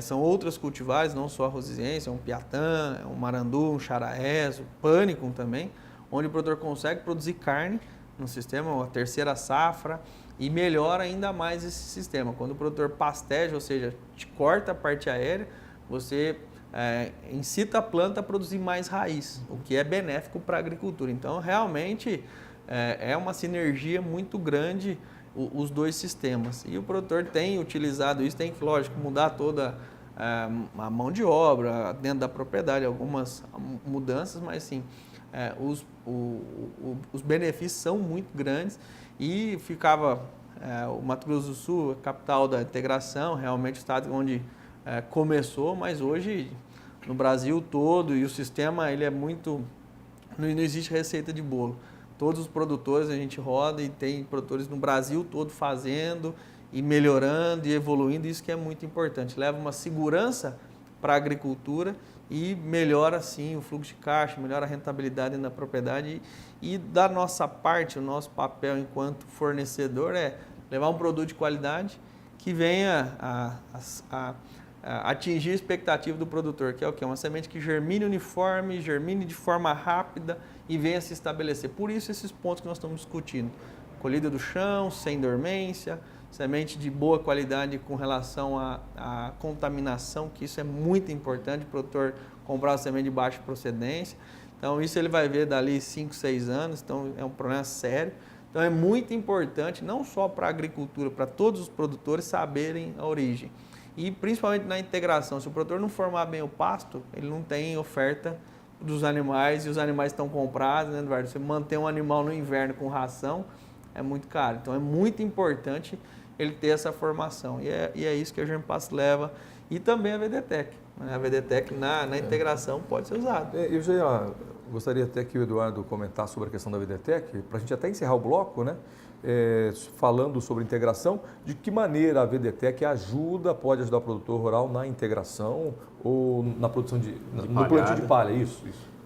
São outras cultivares, não só a rosiziense, um piatã, um marandu, um charaés, um pânico também, onde o produtor consegue produzir carne no sistema, a terceira safra, e melhora ainda mais esse sistema. Quando o produtor pasteja, ou seja, te corta a parte aérea, você incita a planta a produzir mais raiz, o que é benéfico para a agricultura. Então, realmente, é uma sinergia muito grande os dois sistemas. E o produtor tem utilizado isso, tem que, lógico, mudar toda a mão de obra dentro da propriedade, algumas mudanças, mas sim, os benefícios são muito grandes. E ficava o Mato Grosso do Sul, a capital da integração, realmente o estado onde começou, mas hoje no Brasil todo, e o sistema ele é muito... Não existe receita de bolo. Todos os produtores a gente roda e tem produtores no Brasil todo fazendo e melhorando e evoluindo, isso que é muito importante. Leva uma segurança para a agricultura e melhora, sim, o fluxo de caixa, melhora a rentabilidade na propriedade. E da nossa parte, o nosso papel enquanto fornecedor é levar um produto de qualidade que venha a atingir a expectativa do produtor, que é o quê? Uma semente que germine uniforme, germine de forma rápida e venha se estabelecer. Por isso, esses pontos que nós estamos discutindo. Colhida do chão, sem dormência, semente de boa qualidade com relação à contaminação, que isso é muito importante, o produtor comprar uma semente de baixa procedência. Então, isso ele vai ver dali 5, 6 anos, então é um problema sério. Então, é muito importante, não só para a agricultura, para todos os produtores saberem a origem. E principalmente na integração, se o produtor não formar bem o pasto, ele não tem oferta dos animais e os animais estão comprados, né, Eduardo? Você manter um animal no inverno com ração é muito caro. Então, é muito importante ele ter essa formação. E é isso que a Germpasto leva. E também a VDTEC. A VDTEC na integração pode ser usada. Eu já gostaria até que o Eduardo comentasse sobre a questão da VDTEC, para a gente até encerrar o bloco, né? Falando sobre integração, de que maneira a VDTEC pode ajudar o produtor rural na integração ou na produção no plantio de palha, isso.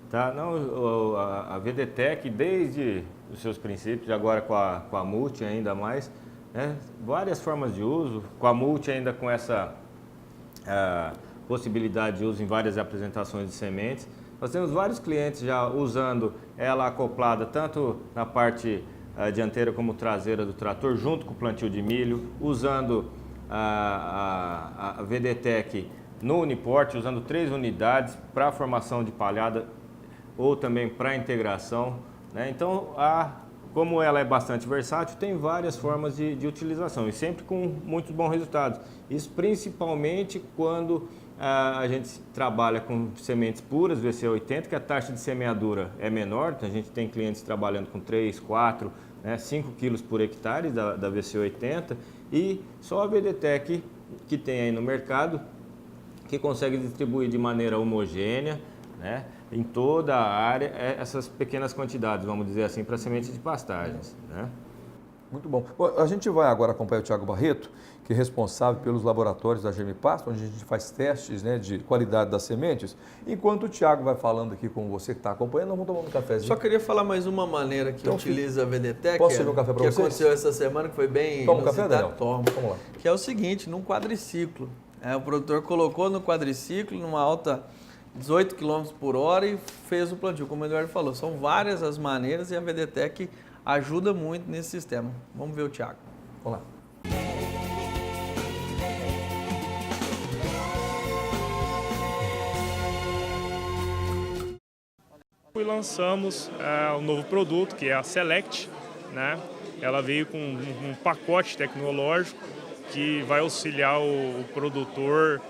Tá, não, a VDTEC, desde os seus princípios, agora com a Multi ainda mais, né, várias formas de uso, com a Multi ainda com essa possibilidade de uso em várias apresentações de sementes. Nós temos vários clientes já usando ela acoplada tanto na parte dianteira como traseira do trator, junto com o plantio de milho, usando a VDTEC no Uniporte, usando 3 unidades para a formação de palhada ou também para integração, né? Então, como ela é bastante versátil, tem várias formas de utilização e sempre com muitos bons resultados. Isso principalmente quando a gente trabalha com sementes puras, VC80, que a taxa de semeadura é menor. Então, a gente tem clientes trabalhando com 3, 4, 5 quilos por hectare da VC80 e só a VDTEC que tem aí no mercado que consegue distribuir de maneira homogênea, né, em toda a área essas pequenas quantidades, vamos dizer assim, para sementes de pastagens, né? Muito bom. A gente vai agora acompanhar o Thiago Barreto, que é responsável pelos laboratórios da Germipasto, onde a gente faz testes, né, de qualidade das sementes. Enquanto o Thiago vai falando aqui com você que está acompanhando, nós vamos tomar um cafezinho. Só queria falar mais uma maneira que utiliza a VDTEC. Posso servir um café para vocês? Que aconteceu essa semana, que foi bem... Toma um café, Daniel? Toma. Vamos lá. Que é o seguinte, num quadriciclo. O produtor colocou no quadriciclo, numa alta 18 km por hora e fez o plantio, como o Eduardo falou. São várias as maneiras e a VDTEC ajuda muito nesse sistema. Vamos ver o Thiago. Vamos lá. E lançamos um novo produto, que é a Select, né? Ela veio com um pacote tecnológico que vai auxiliar o produtor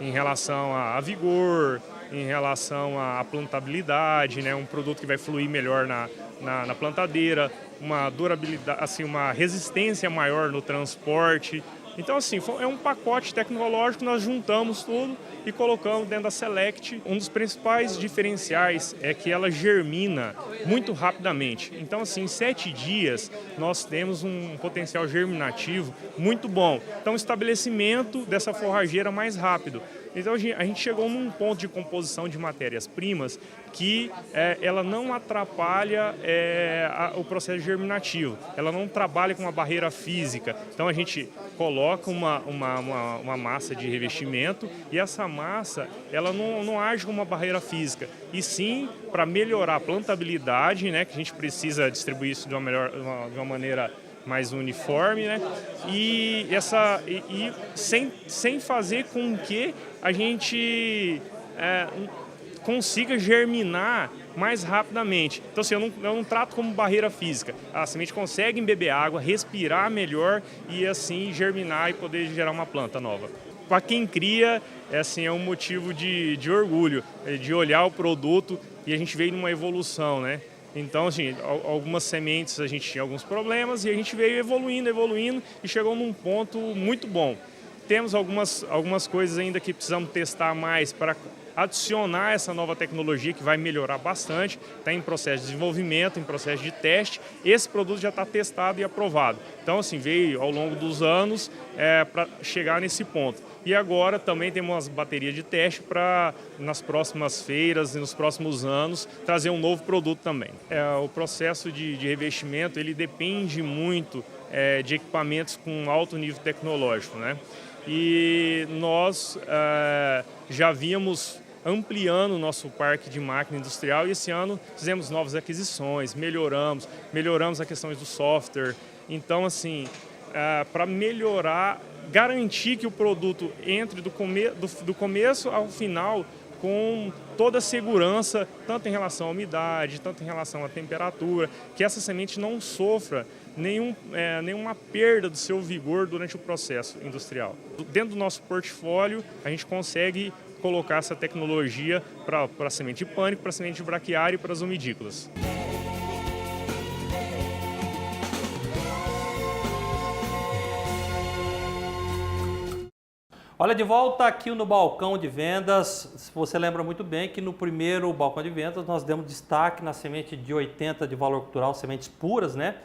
em relação a vigor, em relação à plantabilidade, né? Um produto que vai fluir melhor na plantadeira, uma durabilidade, assim, uma resistência maior no transporte, Então, assim, é um pacote tecnológico, nós juntamos tudo e colocamos dentro da Select. Um dos principais diferenciais é que ela germina muito rapidamente. Então, assim, em 7 dias, nós temos um potencial germinativo muito bom. Então, o estabelecimento dessa forrageira mais rápido. Então, a gente chegou num ponto de composição de matérias-primas que ela não atrapalha o processo germinativo, ela não trabalha com uma barreira física. Então, a gente coloca uma massa de revestimento e essa massa ela não age como uma barreira física, e sim para melhorar a plantabilidade, né, que a gente precisa distribuir isso de uma maneira mais uniforme, né? E sem fazer com que a gente consiga germinar mais rapidamente. Então, assim, eu não trato como barreira física. A semente consegue beber água, respirar melhor e assim germinar e poder gerar uma planta nova. Para quem cria, é um motivo de orgulho, de olhar o produto, e a gente veio numa evolução, né? Então, assim, algumas sementes a gente tinha alguns problemas e a gente veio evoluindo e chegou num ponto muito bom. Temos algumas coisas ainda que precisamos testar mais para adicionar essa nova tecnologia que vai melhorar bastante. Está em processo de desenvolvimento, em processo de teste. Esse produto já está testado e aprovado. Então, assim, veio ao longo dos anos para chegar nesse ponto. E agora também temos umas baterias de teste para, nas próximas feiras e nos próximos anos, trazer um novo produto também. O processo de revestimento ele depende muito de equipamentos com alto nível tecnológico, né? E nós já víamos ampliando o nosso parque de máquina industrial e esse ano fizemos novas aquisições, melhoramos a questão do software. Então, assim, para melhorar, garantir que o produto entre do começo ao final com toda a segurança, tanto em relação à umidade, tanto em relação à temperatura, que essa semente não sofra nenhuma perda do seu vigor durante o processo industrial. Dentro do nosso portfólio, a gente consegue colocar essa tecnologia para a semente de pânico, para a semente de braquiária e para as umidícolas. Olha, de volta aqui no balcão de vendas, você lembra muito bem que no primeiro balcão de vendas nós demos destaque na semente de 80 de valor cultural, sementes puras, né?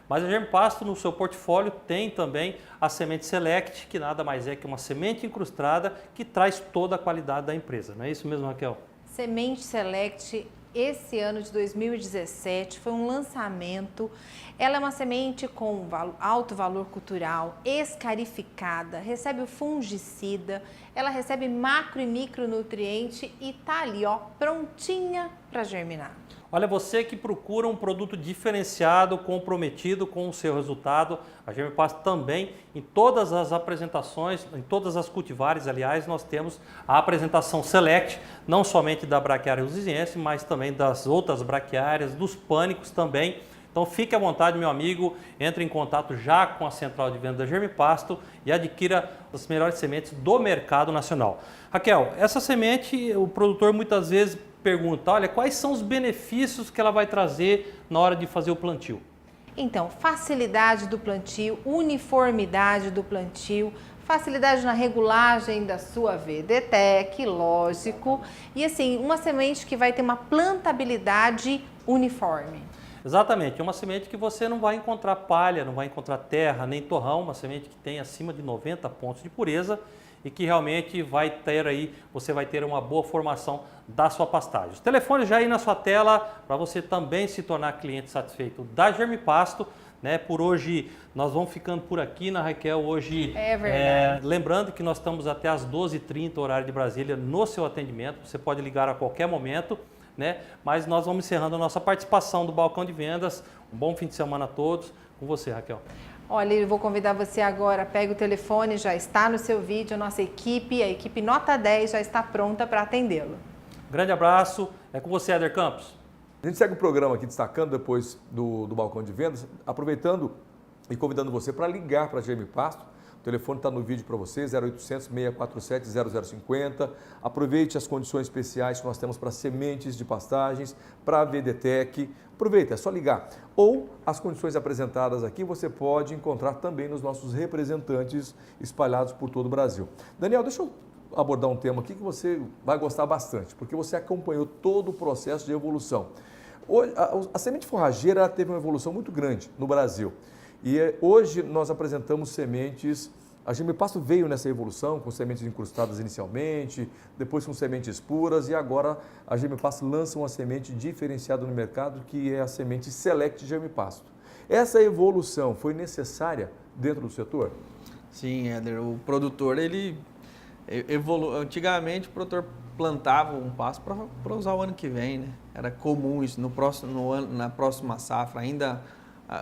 Mas a Germipasto no seu portfólio tem também a semente Select, que nada mais é que uma semente incrustada que traz toda a qualidade da empresa. Não é isso mesmo, Raquel? Semente Select, esse ano de 2017, foi um lançamento. Ela é uma semente com alto valor cultural, escarificada, recebe o fungicida, ela recebe macro e micronutriente e tá ali, ó, prontinha para germinar. Olha, você que procura um produto diferenciado, comprometido com o seu resultado, a Germipasto também, em todas as apresentações, em todas as cultivares, aliás, nós temos a apresentação Select, não somente da braquiária usiense, mas também das outras braquiárias, dos pânicos também. Então fique à vontade, meu amigo, entre em contato já com a central de venda da Germipasto e adquira as melhores sementes do mercado nacional. Raquel, essa semente, o produtor muitas vezes pergunta, olha, quais são os benefícios que ela vai trazer na hora de fazer o plantio? Então, facilidade do plantio, uniformidade do plantio, facilidade na regulagem da sua VDTEC, lógico, e assim, uma semente que vai ter uma plantabilidade uniforme. Exatamente, é uma semente que você não vai encontrar palha, não vai encontrar terra, nem torrão, uma semente que tem acima de 90 pontos de pureza e que realmente vai ter aí, você vai ter uma boa formação da sua pastagem. Os telefones já aí na sua tela para você também se tornar cliente satisfeito da Germipasto, né? Por hoje nós vamos ficando por aqui, na Raquel, hoje. É verdade. Lembrando que nós estamos até às 12h30, horário de Brasília, no seu atendimento, você pode ligar a qualquer momento, né? Mas nós vamos encerrando a nossa participação do Balcão de Vendas. Um bom fim de semana a todos. Com você, Raquel. Olha, eu vou convidar você agora, pega o telefone, já está no seu vídeo, a nossa equipe, a equipe Nota 10 já está pronta para atendê-lo. Grande abraço, é com você, Éder Campos. A gente segue o programa aqui destacando depois do Balcão de Vendas, aproveitando e convidando você para ligar para a Germipasto. O telefone está no vídeo para você, 0800 647 0050. Aproveite as condições especiais que nós temos para sementes de pastagens, para a VDTEC. Aproveita, é só ligar. Ou as condições apresentadas aqui você pode encontrar também nos nossos representantes espalhados por todo o Brasil. Daniel, deixa eu abordar um tema aqui que você vai gostar bastante, porque você acompanhou todo o processo de evolução. Hoje, a semente forrageira teve uma evolução muito grande no Brasil. E hoje nós apresentamos sementes. A Germipasto veio nessa evolução com sementes incrustadas inicialmente, depois com sementes puras e agora a Germipasto lança uma semente diferenciada no mercado que é a semente Select Germipasto. Essa evolução foi necessária dentro do setor? Sim, Éder. O produtor, ele antigamente o produtor plantava um pasto para usar o ano que vem, né? Era comum isso. Na próxima safra ainda...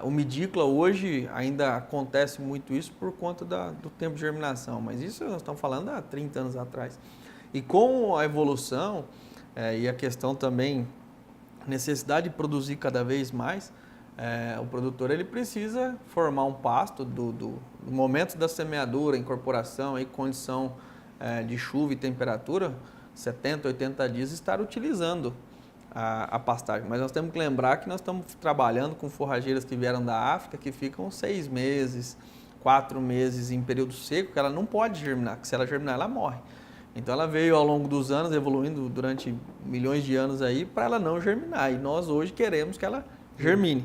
O medícula hoje ainda acontece muito isso por conta do tempo de germinação, mas isso nós estamos falando há 30 anos atrás. E com a evolução e a questão também, necessidade de produzir cada vez mais, o produtor ele precisa formar um pasto do momento da semeadura, incorporação, e condição de chuva e temperatura, 70, 80 dias, estar utilizando a pastagem. Mas nós temos que lembrar que nós estamos trabalhando com forrageiras que vieram da África, que ficam 6 meses, 4 meses em período seco, que ela não pode germinar, porque se ela germinar, ela morre. Então ela veio ao longo dos anos, evoluindo durante milhões de anos aí, para ela não germinar. E nós hoje queremos que ela germine.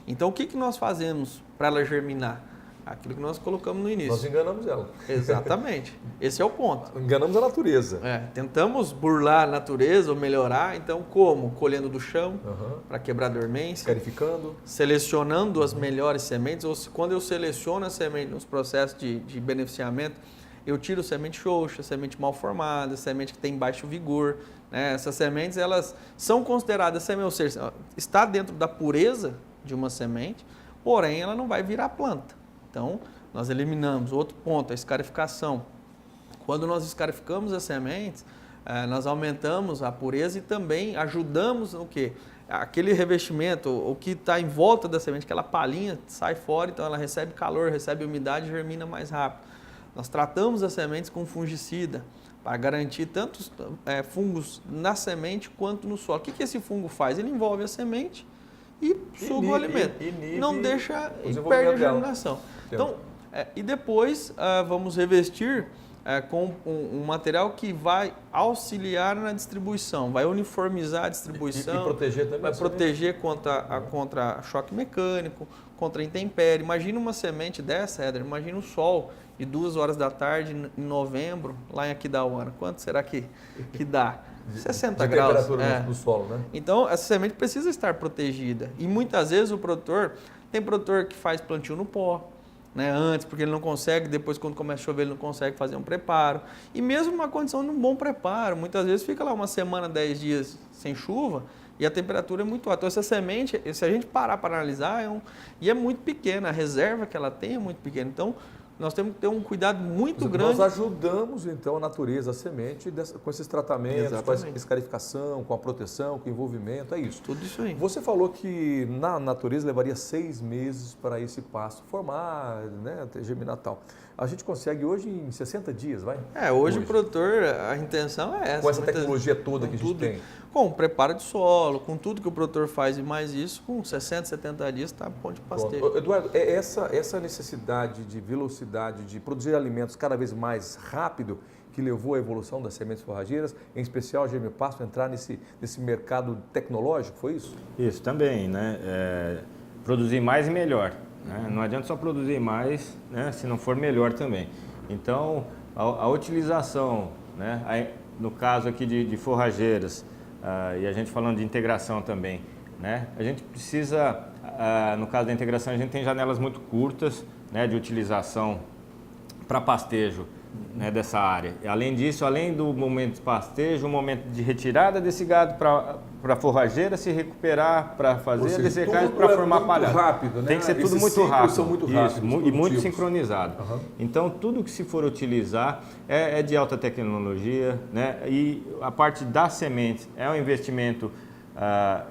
Então o que nós fazemos para ela germinar? Aquilo que nós colocamos no início. Nós enganamos ela. Exatamente. Esse é o ponto. Enganamos a natureza. Tentamos burlar a natureza ou melhorar. Então, como? Colhendo do chão para quebrar a dormência. Escarificando. Selecionando as melhores sementes. Ou quando eu seleciono a semente nos processos de beneficiamento, eu tiro semente xoxa, semente mal formada, semente que tem baixo vigor. Né? Essas sementes, elas são consideradas sementes, ou seja, está dentro da pureza de uma semente, porém ela não vai virar planta. Então, nós eliminamos. Outro ponto, a escarificação. Quando nós escarificamos as sementes, nós aumentamos a pureza e também ajudamos o quê? Aquele revestimento, o que está em volta da semente, aquela palhinha sai fora, então ela recebe calor, recebe umidade e germina mais rápido. Nós tratamos as sementes com fungicida para garantir tanto fungos na semente quanto no solo. O que esse fungo faz? Ele envolve a semente e suga o alimento. Não deixa e perde a germinação. Então, e depois vamos revestir com um material que vai auxiliar na distribuição, vai uniformizar a distribuição. E proteger também. Vai proteger contra choque mecânico, contra intempérie. Imagina uma semente dessa, Éder, imagina o sol de 2 horas da tarde em novembro, lá em Aquidauana. Quanto será que dá? 60 graus. Temperatura do solo, né? Então, essa semente precisa estar protegida. E muitas vezes tem produtor que faz plantio no pó, né, antes, porque ele não consegue, depois quando começa a chover ele não consegue fazer um preparo. E mesmo uma condição de um bom preparo, muitas vezes fica lá uma semana, 10 dias sem chuva e a temperatura é muito alta. Então essa semente, se a gente parar para analisar, é muito pequena, a reserva que ela tem é muito pequena. Então, nós temos que ter um cuidado muito grande. Nós ajudamos, então, a natureza, a semente, com esses tratamentos, Exatamente. com a escarificação, com a proteção, com o envolvimento, é isso. Tudo isso aí. Você falou que na natureza levaria 6 meses para esse pasto formar, né, germinar e tal. A gente consegue hoje em 60 dias, vai? Hoje o produtor, a intenção é essa. Com essa tecnologia toda que a gente tem. Com o preparo de solo, com tudo que o produtor faz e mais isso, com 60, 70 dias está bom de pastejo. Eduardo, essa necessidade de velocidade, de produzir alimentos cada vez mais rápido, que levou à evolução das sementes forrageiras, em especial a Germipasto entrar nesse mercado tecnológico, foi isso? Isso também, né? Produzir mais e melhor. Né? Não adianta só produzir mais, né, se não for melhor também. Então, a utilização, né, no caso aqui de forrageiras, e a gente falando de integração também, né, a gente precisa, no caso da integração, a gente tem janelas muito curtas, né, de utilização para pastejo, né, dessa área. E, além disso, além do momento de pastejo, o momento de retirada desse gado para a forrageira se recuperar, para fazer a dessecagem, para formar palhada. Rápido, né? Tem que ser tudo Esses muito rápido. são muito rápidos. Isso, e muito sincronizado. Então, tudo que se for utilizar é de alta tecnologia, né? E a parte das sementes é um investimento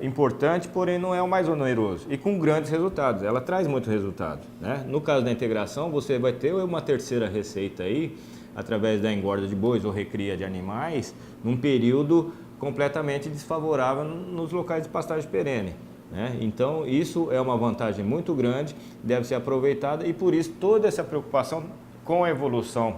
importante, porém não é o mais oneroso e com grandes resultados. Ela traz muito resultado, né? No caso da integração, você vai ter uma terceira receita aí, através da engorda de bois ou recria de animais, num período completamente desfavorável nos locais de pastagem perene, né? Então, isso é uma vantagem muito grande, deve ser aproveitada e por isso toda essa preocupação com a evolução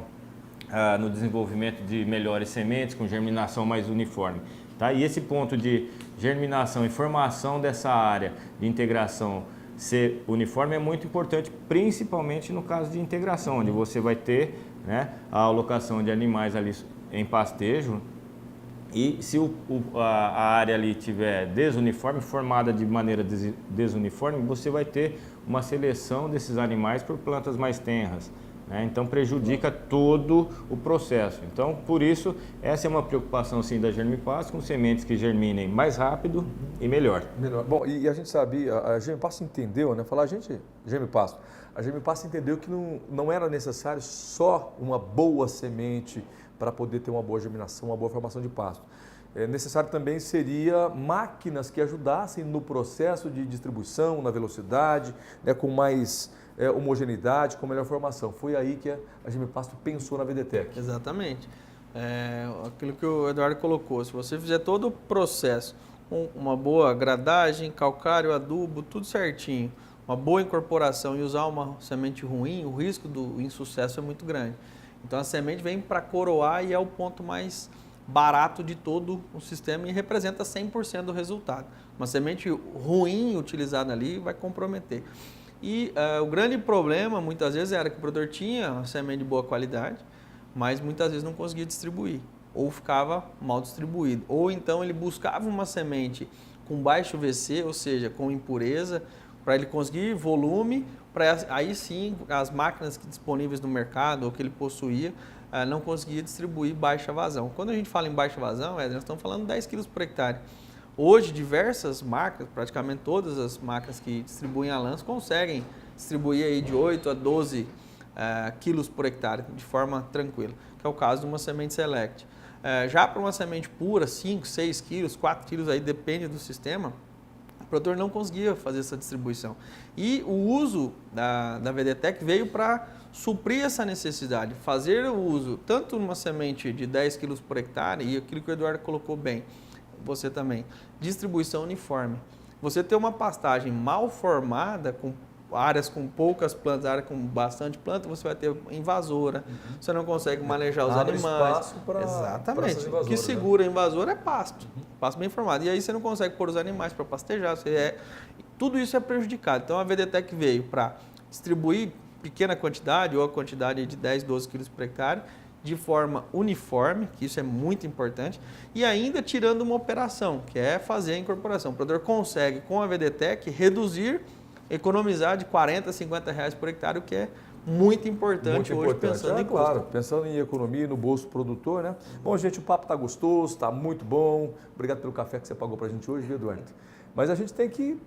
no desenvolvimento de melhores sementes, com germinação mais uniforme. Tá? E esse ponto de germinação e formação dessa área de integração ser uniforme é muito importante, principalmente no caso de integração, onde você vai ter, né, a alocação de animais ali em pastejo e se a área ali estiver desuniforme, formada de maneira desuniforme, você vai ter uma seleção desses animais por plantas mais tenras. Então prejudica todo o processo. Então, por isso, essa é uma preocupação sim da Germipasto, com sementes que germinem mais rápido e melhor. Bom, e a gente sabia, a Germipasto entendeu, né? Falar, a Germipasto entendeu que não era necessário só uma boa semente para poder ter uma boa germinação, uma boa formação de pasto. Necessário também seria máquinas que ajudassem no processo de distribuição, na velocidade, né, com mais homogeneidade, com melhor formação. Foi aí que a Germipasto pensou na VDTech. Exatamente. Aquilo que o Eduardo colocou, se você fizer todo o processo, uma boa gradagem, calcário, adubo, tudo certinho, uma boa incorporação e usar uma semente ruim, o risco do insucesso é muito grande. Então a semente vem para coroar e é o ponto mais barato de todo o sistema e representa 100% do resultado. Uma semente ruim utilizada ali vai comprometer. E o grande problema muitas vezes era que o produtor tinha uma semente de boa qualidade, mas muitas vezes não conseguia distribuir, ou ficava mal distribuído. Ou então ele buscava uma semente com baixo VC, ou seja, com impureza, para ele conseguir volume, para aí sim as máquinas disponíveis no mercado ou que ele possuía não conseguia distribuir baixa vazão. Quando a gente fala em baixa vazão, nós estamos falando de 10 kg por hectare. Hoje, diversas marcas, praticamente todas as marcas que distribuem a lãs, conseguem distribuir aí de 8 a 12 quilos por hectare de forma tranquila, que é o caso de uma semente Select. Já para uma semente pura, 5, 6 quilos, 4 quilos, aí depende do sistema, o produtor não conseguia fazer essa distribuição. E o uso da VDTech veio para suprir essa necessidade, fazer o uso tanto numa semente de 10 quilos por hectare, e aquilo que o Eduardo colocou bem, você também, distribuição uniforme. Você ter uma pastagem mal formada, com áreas com poucas plantas, áreas com bastante planta, você vai ter invasora, você não consegue manejar os animais. Exatamente. O que segura a invasora é pasto, pasto bem formado. E aí você não consegue pôr os animais para pastejar, tudo isso é prejudicado. Então a VDTech veio para distribuir pequena quantidade, ou a quantidade de 10, 12 quilos por hectare, de forma uniforme, que isso é muito importante, e ainda tirando uma operação, que é fazer a incorporação. O produtor consegue, com a VDTech, reduzir, economizar de 40 a 50 reais por hectare, o que é muito importante hoje, pensando em custo. Claro, pensando em economia, no bolso do produtor, né? Bom, gente, o papo está gostoso, está muito bom. Obrigado pelo café que você pagou para a gente hoje, viu, Eduardo? Mas a gente tem que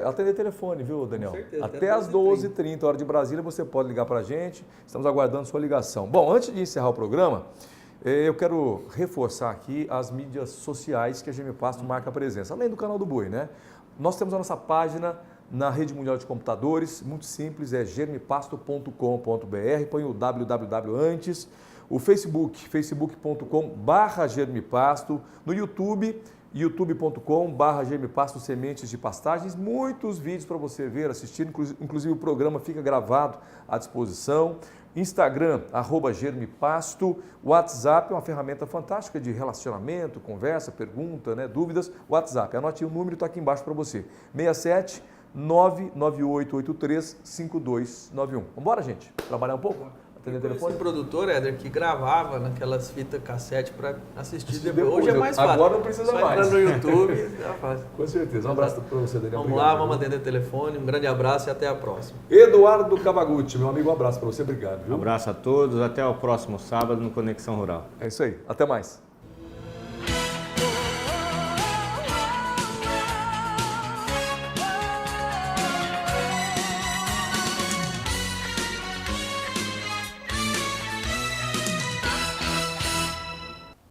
atender telefone, viu, Daniel? Com certeza, até às 12h30, hora de Brasília, você pode ligar para a gente. Estamos aguardando sua ligação. Bom, antes de encerrar o programa, eu quero reforçar aqui as mídias sociais que a Germipasto marca a presença, além do canal do Boi, né? Nós temos a nossa página na Rede Mundial de Computadores, muito simples, é germipasto.com.br, põe o www antes, o Facebook, facebook.com/germipasto, no YouTube, youtube.com/germipasto sementes de pastagens, muitos vídeos para você ver, assistir, inclusive o programa fica gravado à disposição, Instagram, @germipasto, WhatsApp é uma ferramenta fantástica de relacionamento, conversa, pergunta, né, dúvidas, WhatsApp, anote o número, está aqui embaixo para você, 67 998835291. Vamos embora, gente? Trabalhar um pouco? Atender telefone? Esse produtor, Éder, que gravava naquelas fitas cassete para assistir depois. Hoje é mais fácil. Agora não precisa mais. Só no YouTube, é fácil. Com certeza. Um abraço para você, Daniel. Vamos lá, vamos atender telefone. Um grande abraço e até a próxima. Eduardo Cavagutti, meu amigo, um abraço para você. Obrigado. Viu? Um abraço a todos. Até o próximo sábado no Conexão Rural. É isso aí. Até mais.